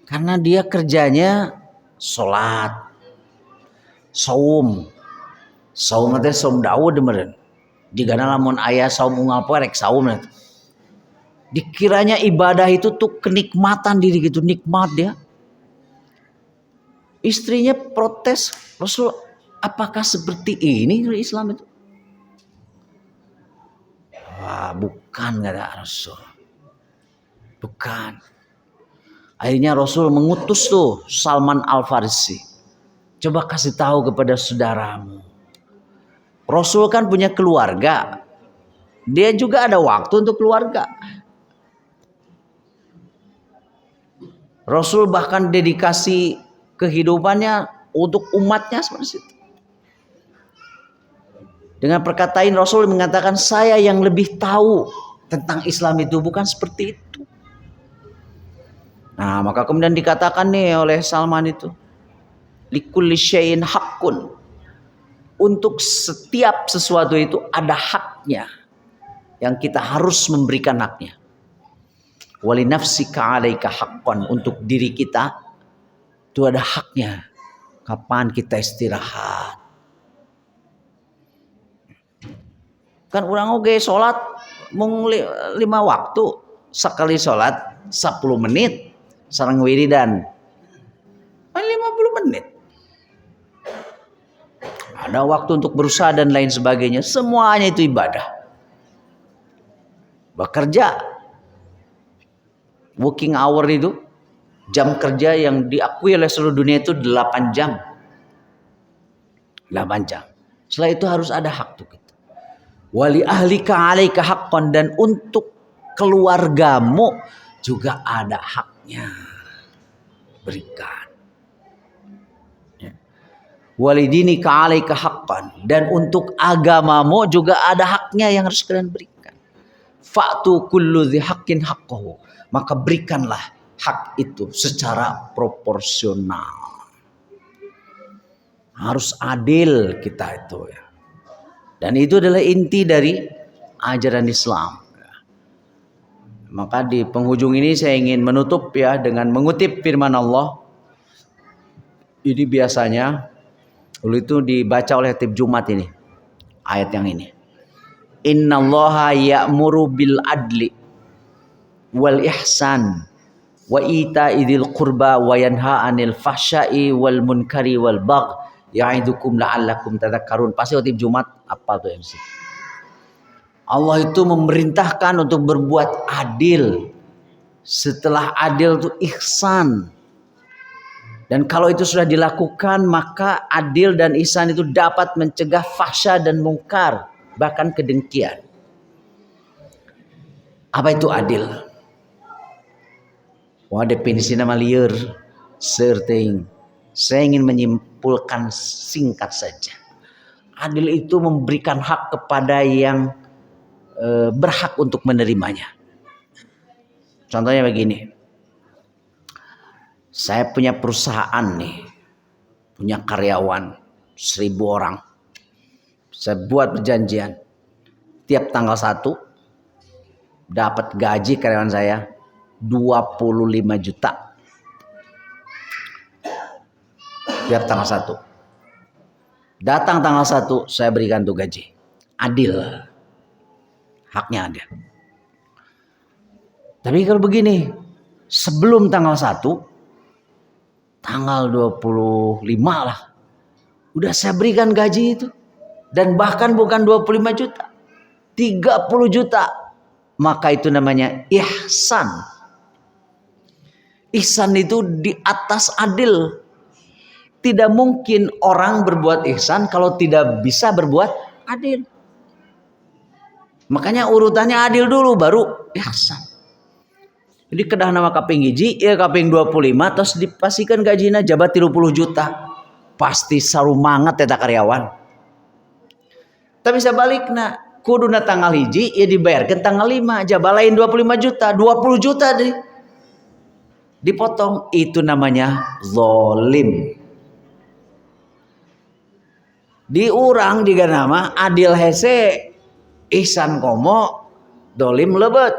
Karena dia kerjanya sholat, saum teh saum Daud meureun. Digana lamun aya saum unggal poe rek saum eta. Dikiranya ibadah itu tuh kenikmatan diri gitu, nikmat dia. Istrinya protes, Rasul, apakah seperti ini Islam itu? Wah, bukan kata Rasul. Bukan. Akhirnya Rasul mengutus tuh Salman Al-Farisi. Coba kasih tahu kepada saudaramu. Rasul kan punya keluarga. Dia juga ada waktu untuk keluarga. Rasul bahkan dedikasi kehidupannya untuk umatnya seperti itu. Dengan perkataan Rasul mengatakan, saya yang lebih tahu tentang Islam itu, bukan seperti itu. Nah, maka kemudian dikatakan nih oleh Salman itu, likulli syai'in haqqun. Untuk setiap sesuatu itu ada haknya yang kita harus memberikan haknya. Wali nafsika 'alaika haqqan, untuk diri kita Itu ada haknya. Kapan kita istirahat? Kan orang oke sholat mung 5 waktu. Sekali sholat 10 menit. Sareng wiridan 50 menit. Ada waktu untuk berusaha dan lain sebagainya. Semuanya itu ibadah. Bekerja, working hour itu, jam kerja yang diakui oleh seluruh dunia itu 8 jam. 8 jam. Setelah itu harus ada hak tuh kita. Wali ahlika alaika haqqan, dan untuk keluargamu juga ada haknya. Berikan. Walidinika alaika haqqan, dan untuk agamamu juga ada haknya yang harus kalian berikan. Fa'tu kullu dzi haqqin haqqahu, maka berikanlah hak itu secara proporsional. Harus adil kita itu ya. Dan itu adalah inti dari ajaran Islam. Maka di penghujung ini saya ingin menutup ya dengan mengutip firman Allah. Ini biasanya dulu itu dibaca oleh tib Jumat ini. Ayat yang ini. Innallaha ya'muru bil adli wal ihsan wa ita'i dzil qurba wa yanha 'anil fahsya'i wal munkari wal bagh ya'idukum la'allakum tadhakkarun. Pasti tib Jumat apa tuh MC? Allah itu memerintahkan untuk berbuat adil. Setelah adil itu ihsan. Dan kalau itu sudah dilakukan, maka adil dan ihsan itu dapat mencegah fahsya dan mungkar, bahkan kedengkian. Apa itu adil? Wah, definisi nama liar, serting. Saya ingin menyimpulkan singkat saja. Adil itu memberikan hak kepada yang berhak untuk menerimanya. Contohnya begini. Saya punya perusahaan nih, punya karyawan 1000 orang. Saya buat perjanjian, tiap tanggal 1 dapat gaji karyawan saya 25 juta. Tiap tanggal 1. Datang tanggal 1 saya berikan tuh gaji. Adil. Haknya ada. Tapi kalau begini, sebelum tanggal 1, tanggal 25 lah, udah saya berikan gaji itu. Dan bahkan bukan 25 juta, 30 juta. Maka itu namanya ihsan. Ihsan itu di atas adil. Tidak mungkin orang berbuat ihsan kalau tidak bisa berbuat adil. Makanya urutannya adil dulu baru ihsan. Jadi kedah nama kaping hiji, ya kaping 25, terus dipastikan gajinya jabat 30 juta. Pasti sarumangat eta karyawan. Tapi sebaliknya, kuduna tanggal hiji, ya dibayarkan tanggal 5, jabalain 25 juta, 20 juta deh. Dipotong, itu namanya zolim. Diurang juga nama adil hese, ihsan komo, dolim lebet.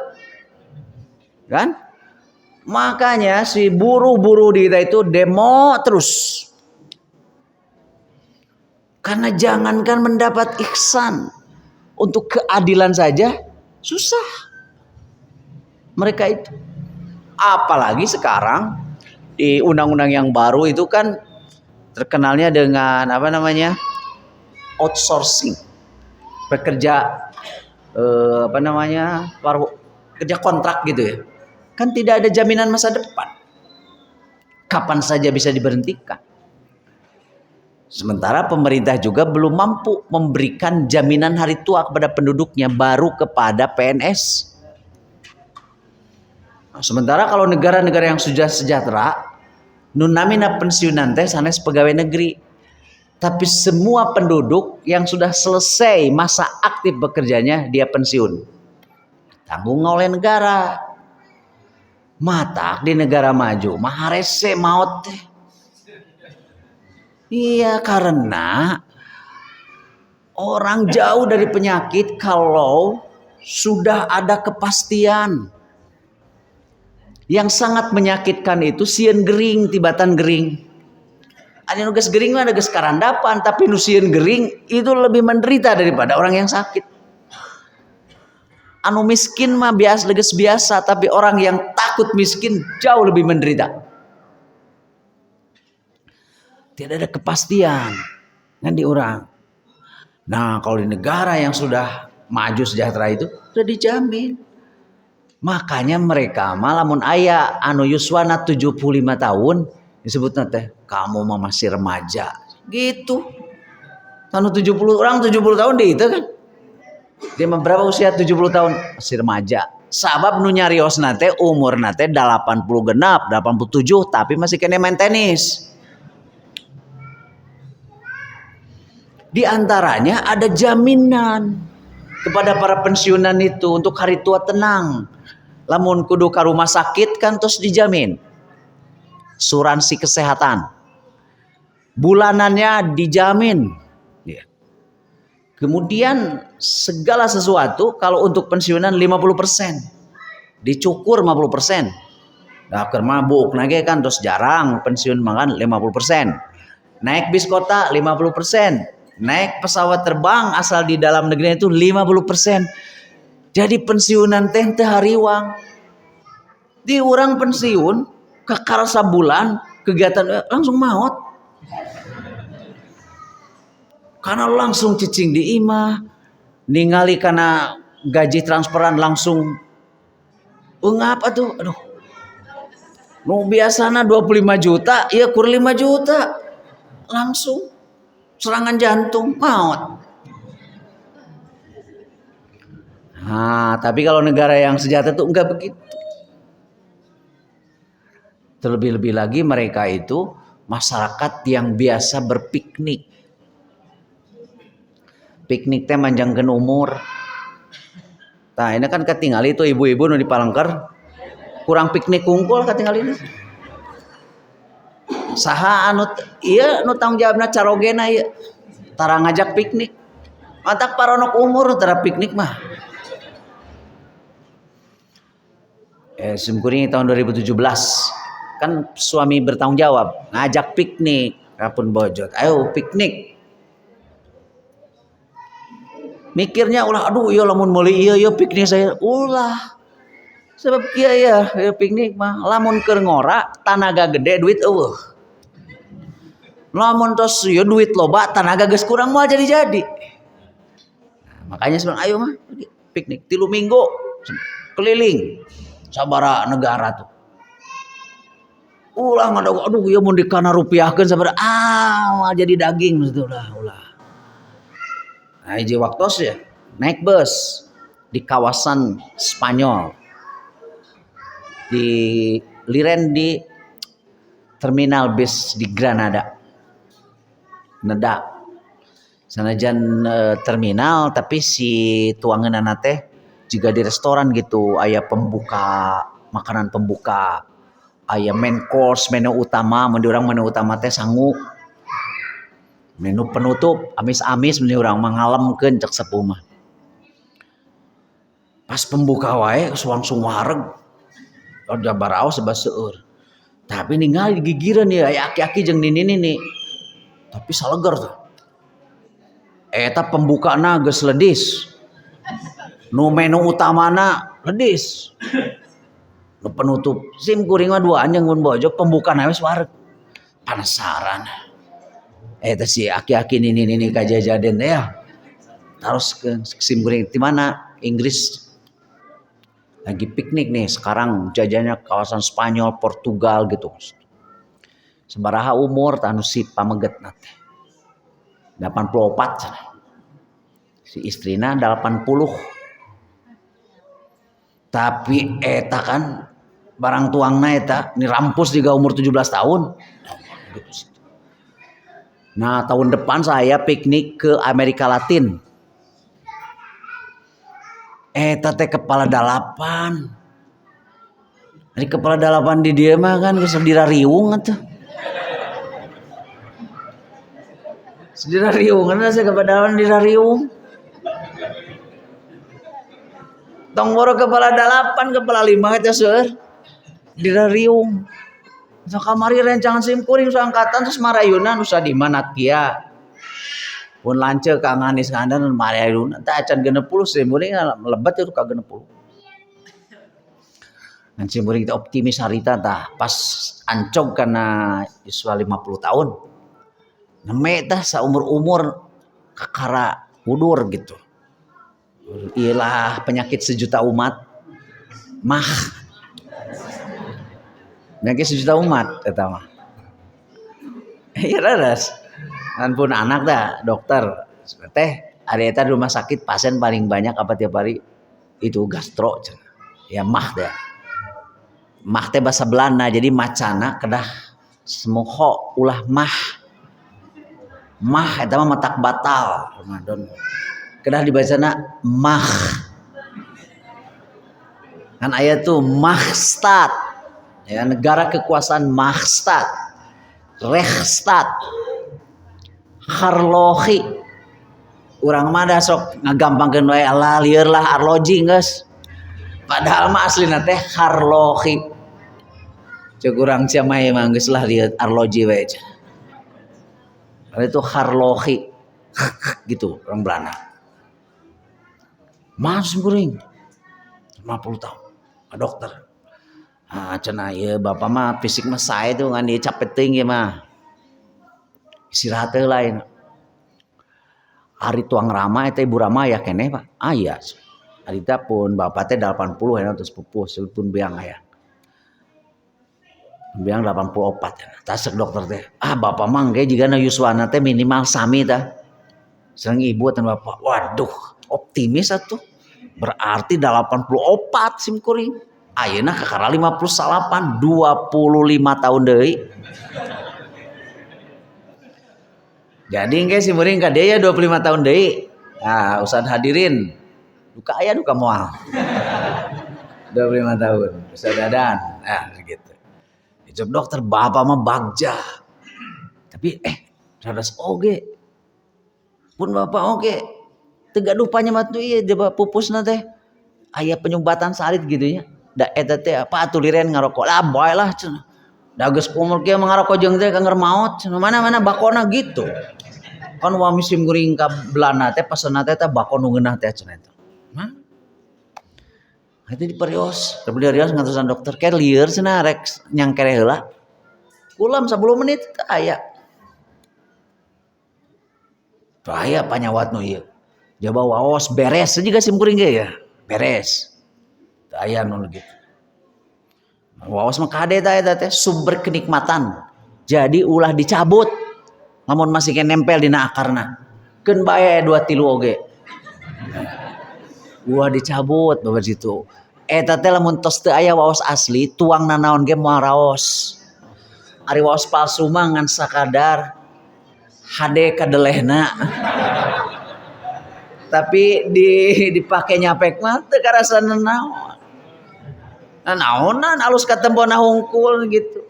Kan? Makanya si buruh-buruh di kita itu demo terus. Karena jangankan mendapat ihsan, untuk keadilan saja susah. Mereka itu. Apalagi sekarang di undang-undang yang baru itu kan terkenalnya dengan apa namanya? Outsourcing. Pekerja kerja kontrak gitu ya. Kan tidak ada jaminan masa depan. Kapan saja bisa diberhentikan. Sementara pemerintah juga belum mampu memberikan jaminan hari tua kepada penduduknya, baru kepada PNS. Nah, sementara kalau negara-negara yang sudah sejahtera, nunamina pensiunan teh sanes pegawai negeri. Tapi semua penduduk yang sudah selesai masa aktif bekerjanya, dia pensiun. Tanggung oleh negara. Mata di negara maju maharese maut. Iya, karena orang jauh dari penyakit kalau sudah ada kepastian. Yang sangat menyakitkan itu sieun gering, tibatan gering. Ada nu geus gering mah ada geus karandapan, tapi nu sieun gering itu lebih menderita daripada orang yang sakit. Anu miskin mah biasa geus biasa, tapi orang yang takut miskin jauh lebih menderita. Tidak ada kepastian kan di orang. Nah, kalau di negara yang sudah maju sejahtera itu sudah dijamin. Makanya mereka malamun aya anu yuswana 75 tahun disebutnya teh kamu mah masih remaja. Gitu. Anu 70 orang 70 tahun deh itu kan. Dia mah berapa usia 70 tahun? Masih remaja. Sabab nu nyariosna teh umurna teh 80 genap, 87 tapi masih kena main tenis. Di antaranya ada jaminan kepada para pensiunan itu untuk hari tua tenang. Lamun kudu ka rumah sakit kan terus dijamin. Asuransi kesehatan. Bulanannya dijamin. Ya. Kemudian segala sesuatu kalau untuk pensiunan 50%. Dicukur 50%. Nah, keur mabuk nage kan terus jarang pensiun makan 50%. Naik bis kota 50%. Naik pesawat terbang asal di dalam negeri itu 50%. Jadi pensiunan teh teu hariwang. Di urang pensiun kakar sabulan kegiatan langsung maot. Karena langsung cicing di imah, ningali karena gaji transferan langsung ungap atuh. Aduh. Nu biasana 25 juta, ya kur 5 juta. Langsung serangan jantung, maut. Nah, tapi kalau negara yang sejahtera itu enggak begitu. Terlebih-lebih lagi mereka itu masyarakat yang biasa berpiknik. Piknik teh manjangkeun umur. Nah, ini kan ketinggali itu ibu-ibu nu di Palengker. Kurang piknik kungkul ketinggali ini. Saha anu ieu nu tanggung jawabna carogena ieu. Tara ngajak piknik. Mantak paronok umur tara piknik mah. Simkuring tahun 2017 kan suami bertanggung jawab ngajak piknik kapun bojot. Ayo piknik. Mikirnya ulah aduh ieu lamun meuli ieu piknik saya ulah. Sebab kieu ya piknik mah lamun keur ngora tanaga gede duit eueuh. Lamun tos ieu duit loba tanaga geus kurang moal jadi-jadi. Nah, makanya sebenarnya ayo mah piknik 3 minggu keliling sabara negara tuh. Ulah ngadog aduh ieu mun dikana rupiahkeun sabaraha jadi daging gitu ulah. Nah, hiji waktos ya naik bus di kawasan Spanyol. Di liren di terminal bis di Granada. Neda. Sanajan terminal tapi si tuangeunana teh juga di restoran gitu, aya pembuka, makanan pembuka, aya main course, menu utama, mun di urang menu utama teh sangu. Menu penutup amis-amis mun di urang mah ngalemkeun cek sepuh mah. Pas pembuka wae langsung wareg. Ada baraos sebab seueur. Tapi ningali gigireun ya aya aki-aki jeung nini-nini. Tapi saleger tuh. Eta pembukana geus ledis. Nu menu utamana ledis. Nu penutup sim kuring mah duaan jeung mun bojo pembukana wis wareg. Penasaran. Eta si aki-aki nini-nini kajajaden teh ya. Terus ke sim kuring di mana? Inggris. Lagi piknik nih sekarang jajannya kawasan Spanyol, Portugal gitu. Sabaraha umur anu si pamegetna teh 84 cenah. Si istrina 80. Tapi eta kan barang tuangna eta nirampus juga umur 17 tahun. Nah, tahun depan saya piknik ke Amerika Latin. Eta teh kepala 8. Ari kepala 8 di dieu mah kan geus dirariung atuh. Dirariung kan saya kepala 8 dirariung. Tong boro kepala 8, kepala 5 eta seueur. Dirariung. So kamari rencangan simkuring so angkatan terus marayunan usah di mana kia. Pun lanceuk ka nganis kandan marayunan teh acan 60 simkuring lebat itu ka 60. Ngan simkuring teh optimis harita tah pas ancog kana yuswa 50 tahun. Neme tah saumur-umur kakara udur gitu. Iyalah penyakit sejuta umat. Mah. Penyakit sejuta umat eta mah. Iya raras. Kan pun anak dah dokter. Teh ari eta di rumah sakit pasien paling banyak apa tiap hari itu gastro. Ya mah teh. Mah teh bahasa Belanda jadi macana kedah semoho ulah mah. Mah eta mah matak batal Ramadan. Kedah dibacana mah. Kan aya tuh Mahstad. Ya, negara kekuasaan Mahstad. Reichstad. Harlochi. Urang mah da sok ngagampangkeun wae Allah lieur lah arloji geus. Padahal mah aslina teh Harlochi. Ceuk urang Ciamai mah geus lah lieur arloji wae. Itu Harlochi. Gitu orang Belanda. Mas kuring 50 tahun. Dokter. Ah cenah ieu bapak mah fisik mah sae tuh ngan dieu capek teuing ieu mah. Istirahat teh lain. Ari tuang rama eta ibu rama aya keneh Pak. Aya. Ari teh pun bapak teh 80 aya terus pupuh pun beang aya. Beang 84 tasek dokter teh. Ah bapak mah ge jigana yuswana teh minimal sami tah. Sareng ibu dan bapak. Waduh, optimis atuh. Berarti 84 simkuring. Ayeuna kakara 58 25 tahun deui. Jadi engke simkuring ka dia 25 tahun deui. Nah, usah hadirin. Duka aya duka moal. 25 tahun. Ustaz Dadan. Nah, gitu. Itu dokter bapak mah bagja. Tapi radas oge. Pun bapak oge. Teu gaduh panyematu ieu debat pupusna teh. Aya penyumbatan salit gitu ya. Da eta teh apa atuh liren ngarokok. Lah bae lah cenah. Da geus umur kieu ngarokok jeung teh kanger maot cenah mana-mana bakona gitu. Kan wami simkuring ka Belanda teh pesenna teh bako nu ngeunah teh cenah eta. Hah? Itu di perios, tapi di perios ngatusan dokter ke lieur cenah rek nyangkere heula. Ulam 10 menit aya. Teu aya panyawat nu ieu. Jaba waos beres juga simkuring ge ya. Beres. Teu aya nu gitu. Waos mah kade eta teh sumber kenikmatan. Jadi ulah dicabut. Lamun masih ke nempel dina akarna. Keun bae 2 3 oge. Ulah dicabut babar situ. Eta teh lamun tos teu aya waos asli, tuang nanaon ge moal raos. Ari waos palsu mah ngan sakadar hade kadelehna. Tapi dipake nyapek mah teu karasa naon. Naonan alus katembona hungkul gitu.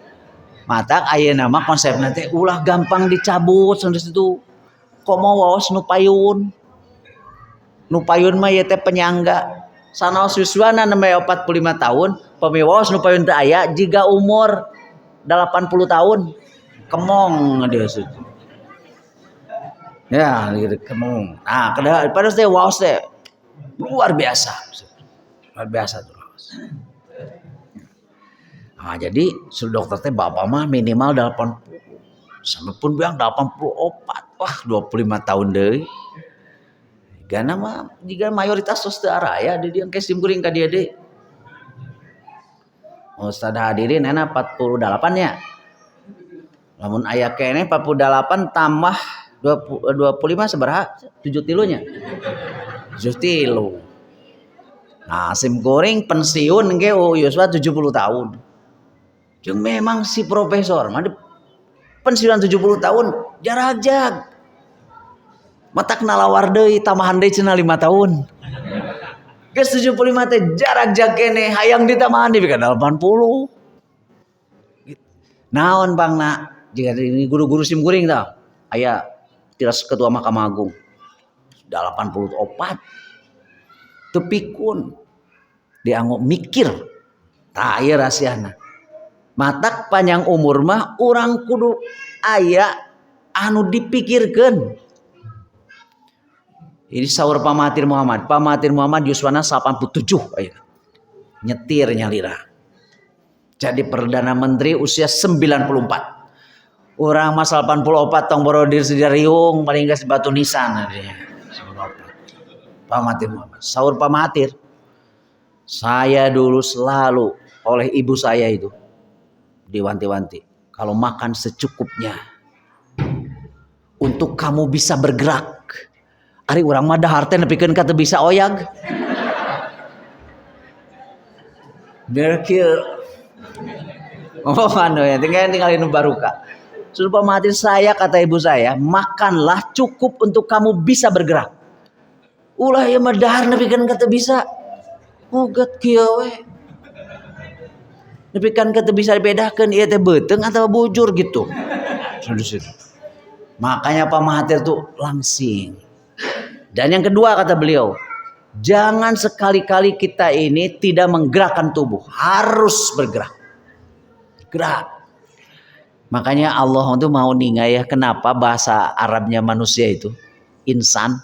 Matak ayeuna mah konsepna teh ulah gampang dicabut sanes itu. Komo waos nu payun. Nu payun mah ieu teh penyangga. Sanaos siswana nembe 45 tahun, pami waos nu payun teh aya jiga umur 80 tahun. Kemong dia situ. Ya, gitu kemong. Nah, pada teh waos teh luar biasa. Luar biasa tuh waos. Nah, jadi si dokter teh bapak mah minimal 80. Sampai pun bilang 84. Wah, 25 tahun deui. Gana mah jika mayoritas tos teu araya di dieu engke simkuring ka dieu deui. Ustaz hadirin enak 48 nya. Lamun aya keneh 48 tambah 25 sabaraha? 7 tilunya. 7 tilu. Nah, simkuring pensiun ge yuswa 70 tahun. Jeung memang si profesor mah pensiun 70 tahun jarak jag. Matak nalawar deui tamahan deui cenah 5 tahun. Geus 75 teh jarak jag keneh hayang ditamahan deui ka 80. Naon bangna jika ini guru-guru simkuring tah aya tiras ketua Mahkamah Agung 84 teu pikun dianggo mikir tah ieu rahasiana Matak panjang umur mah orang kudu aya anu dipikirkan. Ini saur Pak Mahathir Muhammad. Pak Mahathir Muhammad yuswana 87 aya. Nyetir nyalira. Jadi Perdana Menteri usia 94. Orang mas 84 tong borodir sedariung paling geus batu nisan dia. Pak Mahathir Muhammad. Saur Pak Mahathir. Saya dulu selalu oleh ibu saya itu diwanti-wanti. Kalau makan secukupnya. Untuk kamu bisa bergerak. Ari urang mah dahar teh nepikeun ka teu bisa oyag. Berkir. Oh anu ya, tinggal nu baruka. Sudah Pak Mahathir saya kata ibu saya, makanlah cukup untuk kamu bisa bergerak. Ulah ieu mah dahar nepikeun ka teu bisa. Uget kieu we. Nepikeun ka teu bisa dibedakeun ieu teh beuteung atawa bujur gitu. Makanya Pak Mahathir tuh langsing. Dan yang kedua kata beliau, jangan sekali-kali kita ini tidak menggerakkan tubuh, harus bergerak. Gerak. Makanya Allah itu mau ningai ya kenapa bahasa Arabnya manusia itu insan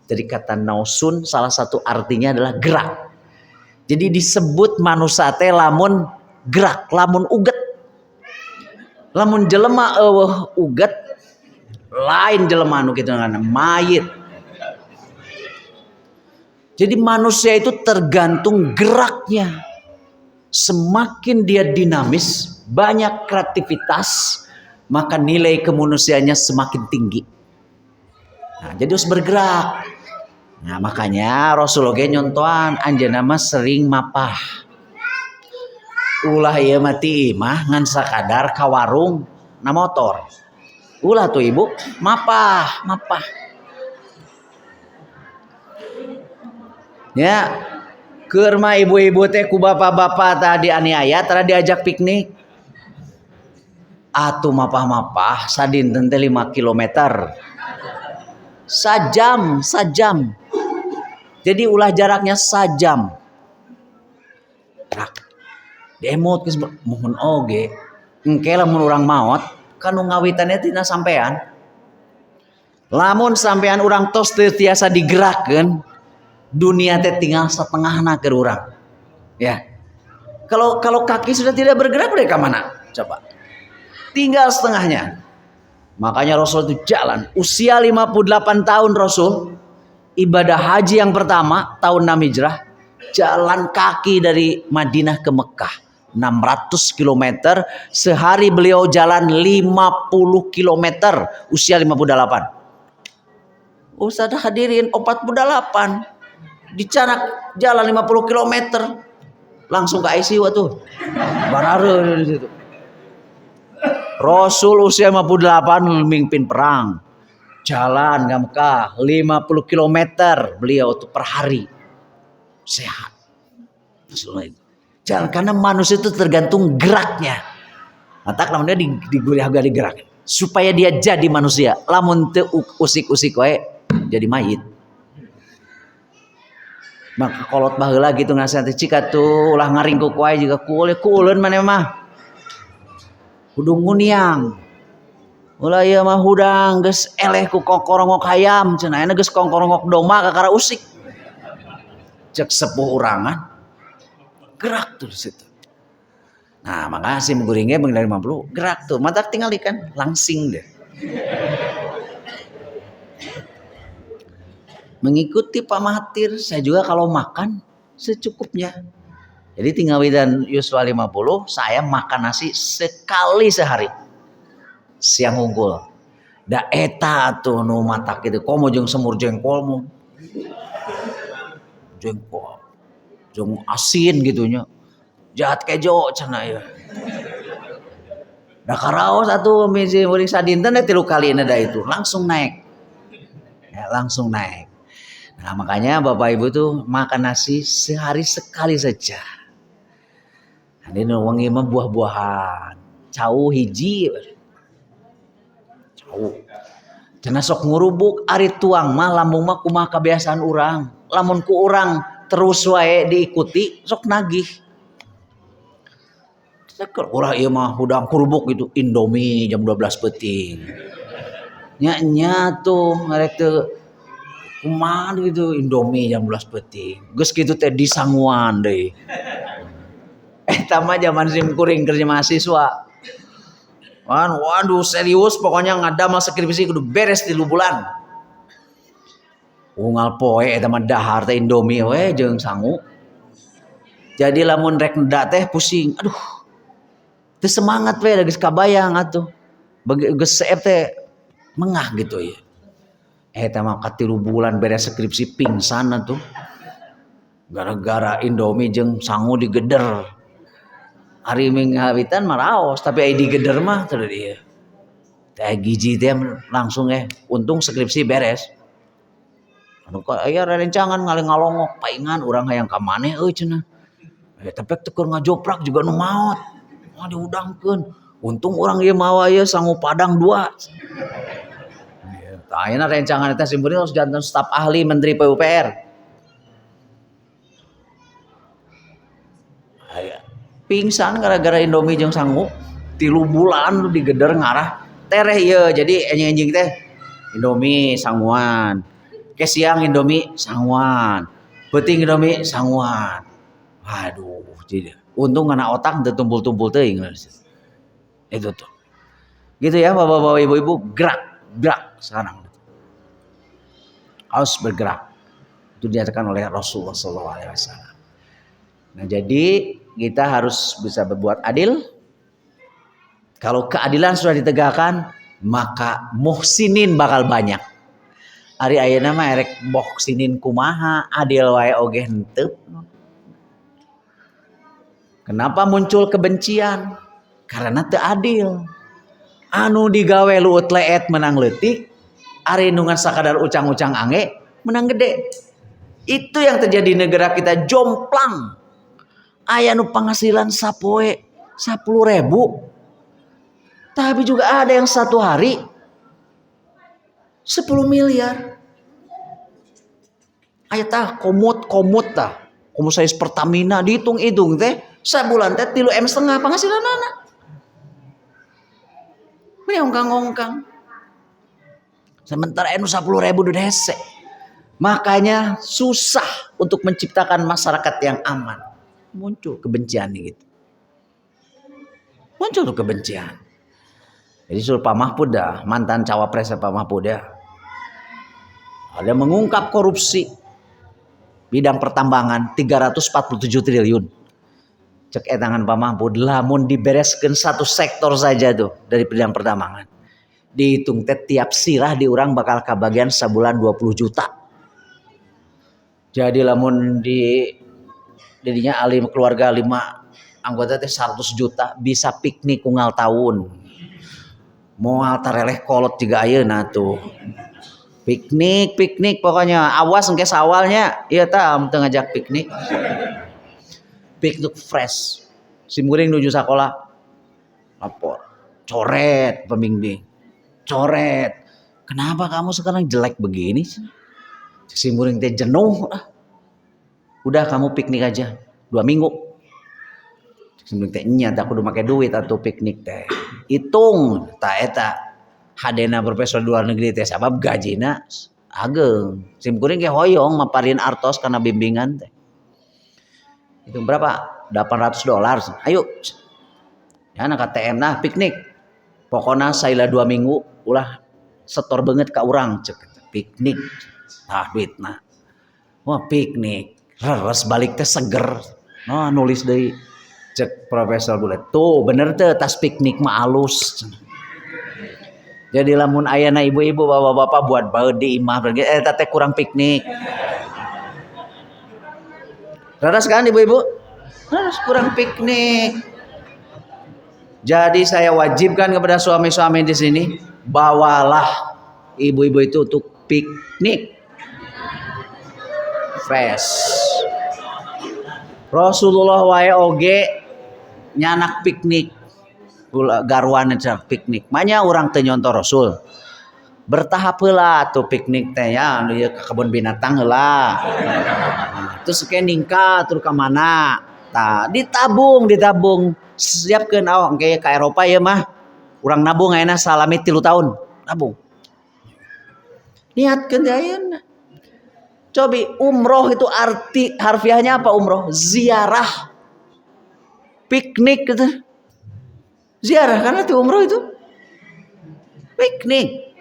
dari kata nausun salah satu artinya adalah gerak. Jadi disebut manusia teh lamun gerak, lamun uget. Lamun jelema eueuh uget lain jelema anu kitu ngaranna mayit. Jadi manusia itu tergantung geraknya. Semakin dia dinamis, banyak kreativitas, maka nilai kemanusiaannya semakin tinggi. Nah, jadi harus bergerak. Nah, makanya Rasulullah nyontohan anjeunna mah sering mapah. Ulah ieu mati imah ngan sakadar ka warung na motor. Ulah tuh ibu mapah. Ya, keur mah ibu-ibu teh ku bapak-bapak tadi aniaya tara diajak piknik. Atuh mapah-mapah sadinten teh 5 kilometer. Sajam. Jadi ulah jaraknya sajam. Rak. Demot geus mohon oge. Engke lamun urang maot kanu ngawitannya tina sampean. Lamun sampean urang tos teu tiasa digerakkeun, dunia teh tinggal setengahna ke urang. Ya. Kalau kaki sudah tidak bergerak udah ke mana? Coba. Tinggal setengahnya. Makanya Rasul itu jalan usia 58 tahun Rasul ibadah haji yang pertama tahun 6 Hijrah jalan kaki dari Madinah ke Mekah 600 km sehari beliau jalan 50 km usia 58. Ustaz hadirin 48 dicanak jalan 50 km langsung ke ICU tuh barare di situ. Rasul usia 58 memimpin perang jalan ke Mekah 50 km beliau tuh per hari sehat. Jalan karena manusia itu tergantung geraknya. Matak lamun dia digulih-gulih gerak supaya dia jadi manusia. Lamun teu usik-usik wae jadi mayit. Maka kolot baheula gitu ngasih cika tuh ulah ngaringkuk wae juga kuuleun maneh mah. Kudu nguniang. Ulah ieu mah hudang geus eleh ku kokorongok hayam cenah aya geus kokorongok domba kakara usik. Cek sepuh urangan gerak tuh di situ. Nah, makasih mengguringnya bang dari 50 gerak tuh. Matak tinggal ikan langsing deh. Mengikuti Pak Mahathir, saya juga kalau makan secukupnya. Jadi tinggal dan Yuswa 50, saya makan nasi sekali sehari. Siang unggul. Da eta tuh nu matak itu komo jeung semur jengkol mu. Jengkol. Jeung asin gitunya. Jahat kejo cenah ya. Da karaos atuh misi muring sadinten 3 kali da itu langsung naik. Ya, langsung naik. Nah, makanya Bapak Ibu tuh makan nasi sehari sekali saja. Ini wengi mah buah-buahan. Cau hiji. Cau. Cenah sok ngurubuk ari tuang mah lambung mah kumaha kebiasaan urang. Lamun ku urang terus wae diikuti sok nagih. Cekel ulah ieu mah hudang kurubuk gitu Indomie jam 12 peuting. Nya tuh ngarek teu kumaha gitu Indomie jam 12 peuting. Geus kitu teh disanguan deui. Eta mah zaman simkuring kerja mahasiswa. Waduh serius pokoknya ngadamel skripsi kudu beres 3 bulan. Unggal poe eta mah dahar teh Indomie we jeung sangu. Jadi lamun rek neda teh pusing. Aduh. Teu semangat we geus kabayang atuh. Geus seep teh mengah gitu ya. Eta mah ka 3 bulan beres skripsi pingsan atuh. Gara-gara Indomie jeung sangu digeder. Ari minghawitan mah raos tapi aya digeder mah teu dieu. Teh giji teh langsung untung skripsi beres. Anu aya rerencangan ngalongok paingan urang hayang ka maneh euy cenah. Tapi teu keur ngajoprak juga nu maot. Wah diudangkeun. Untung urang ieu mawa ieu sangu padang 2. Tah ayeuna rencangan eta simkuring harus janten staf ahli Menteri PUPR. Pingsan gara-gara Indomie jeung sangu 3 bulan digeder ngarah tereh ieu jadi enjing-enjing teh Indomie sanguan ke siang Indomie sanguan peuting Indomie sanguan waduh jadi untung ngana otak teu tumpul-tumpul teuing itu tuh gitu ya bapak-bapak ibu-ibu gerak sekarang harus bergerak itu dinyatakan oleh Rasulullah SAW. Nah jadi kita harus bisa berbuat adil. Kalau keadilan sudah ditegakkan, maka muhsinin bakal banyak. Ari ayeuna mah erek muhsinin kumaha, adil wae oge henteu. Kenapa muncul kebencian? Karena teu adil. Anu digawe luut leet menang leutik, ari nungan sakadar ucang-ucang ange menang gede. Itu yang terjadi di negara kita jomplang. Aya nu penghasilan sapoe 10.000. Tapi juga ada yang satu hari 10 miliar. Aya tah komut tah. Komisaris Pertamina dihitung-hitung teh sabulan teh 3,5 M penghasilanana. Ongkang-ongkang. Sementara anu 10.000 udah hese. Makanya susah untuk menciptakan masyarakat yang aman. Muncul kebencian gitu. Muncul tuh kebencian. Jadi suruh Pak Mahfud dah, mantan cawapres Pak Mahfud ya. Ada mengungkap korupsi bidang pertambangan 347 triliun. Cek etangan Pak Mahfud lamun dibereskeun satu sektor saja tuh dari bidang pertambangan. Dihitung teh tiap sirah di urang bakal kabagian sebulan 20 juta. Jadi lamun jadinya alim keluarga 5 anggota teh 100 juta bisa piknik unggal tahun. Moal tareleh kolot juga ayeuna tuh. Piknik pokoknya awas engke sawalnya. Ieu tah teu ngajak piknik. Piknik fresh. Simkuring nuju sakola. Lapor. Coret pembimbing. Coret. Kenapa kamu sekarang jelek begini? Simkuring teh jenuh. Udah kamu piknik aja 2 minggu. Simkuring teh nya tah kudu make duit atuh piknik teh. Hitung tah eta hadena profesor luar negeri teh sabab gajina ageng. Simkuring ge hoyong maparin artos karena bimbingan teh. Itu berapa? $800. Ayo. Ya anak KTM nah piknik. Pokona saila 2 minggu ulah setor banget ka urang cek piknik. Tah duitna. Wah piknik. Reres balik teh seger. Nah nulis deui cek Profesor Bulet. Tuh bener teh tas piknik mah alus. Jadi lamun ayana ibu-ibu bapak-bapak buat bae di imah eta teh kurang piknik. Reres kan ibu-ibu? Reres kurang piknik. Jadi saya wajibkan kepada suami-suami di sini bawalah ibu-ibu itu untuk piknik. Fresh. Rasulullah wae oge nyanak piknik. Garwan cenah piknik. Manya urang teu nyontoh Rasul. Bertahap heula tuh piknik teh ya anu ke kebun binatang heula. Terus ke ningkat terus ka mana? Nah, ditabung. Siapkeun awak kayak ke Eropa ya mah. Urang nabung ayeuna salami 3 tahun. Nabung. Niatkeun teh ayeuna. Cobi umroh itu arti harfiahnya apa umroh? Ziarah. Piknik gitu. Ziarah karena itu umroh itu. Piknik.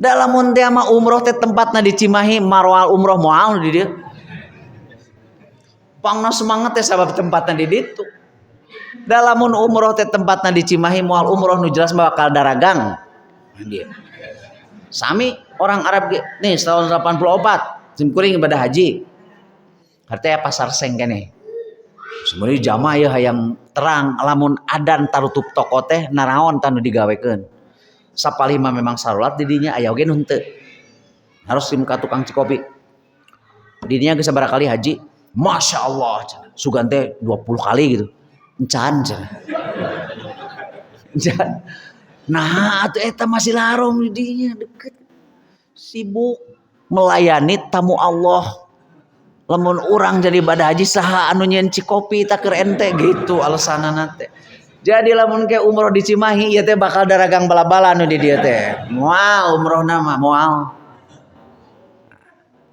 Dalam teh mah umroh teh tempatna di Cimahi marwal umroh moal di dieu. Pangna semangat teh sabab tempatna di ditu. Dalamun umroh teh tempatna di Cimahi moal umroh nu jelas bakal daragang. Dia. Sami orang Arab nih tahun 84 sim kuring ibadah haji. Artinya pasar seng keneh. Sebenarnya jamaah ya hayang terang lamun adan tarutup toko teh naraon tanu digawekeun. Sapalima memang salat di dinya aya oge nu henteu. Harus sim ka tukang cikopi. Di dinya geus sabaraha kali haji? Masya Allah, sugan teh 20 kali gitu. Encan. Encan. Nah, atuh eta masih larong di dinya deket. Sibuk melayani tamu Allah. Lamun urang jadi ibadah haji saha anu nyeun cikopi tak keur ente gitu alasanana teh. Jadi lamun ke umroh di Cimahi ieu teh bakal daragang bala-bala anu di dieu teh. Moal umrohna mah moal.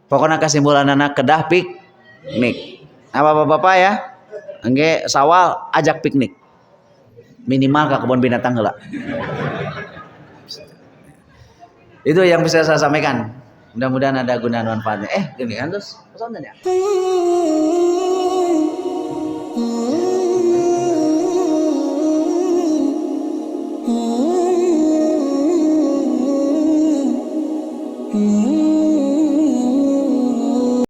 Pokoknya kesimpulanana kedah piknik. Apa bapak-bapak ya? Engge sawal ajak piknik. Minimal ke kebun binatang heula. Itu yang bisa saya sampaikan. Mudah-mudahan ada guna manfaatnya. Gini kan terus pesannya. Ya?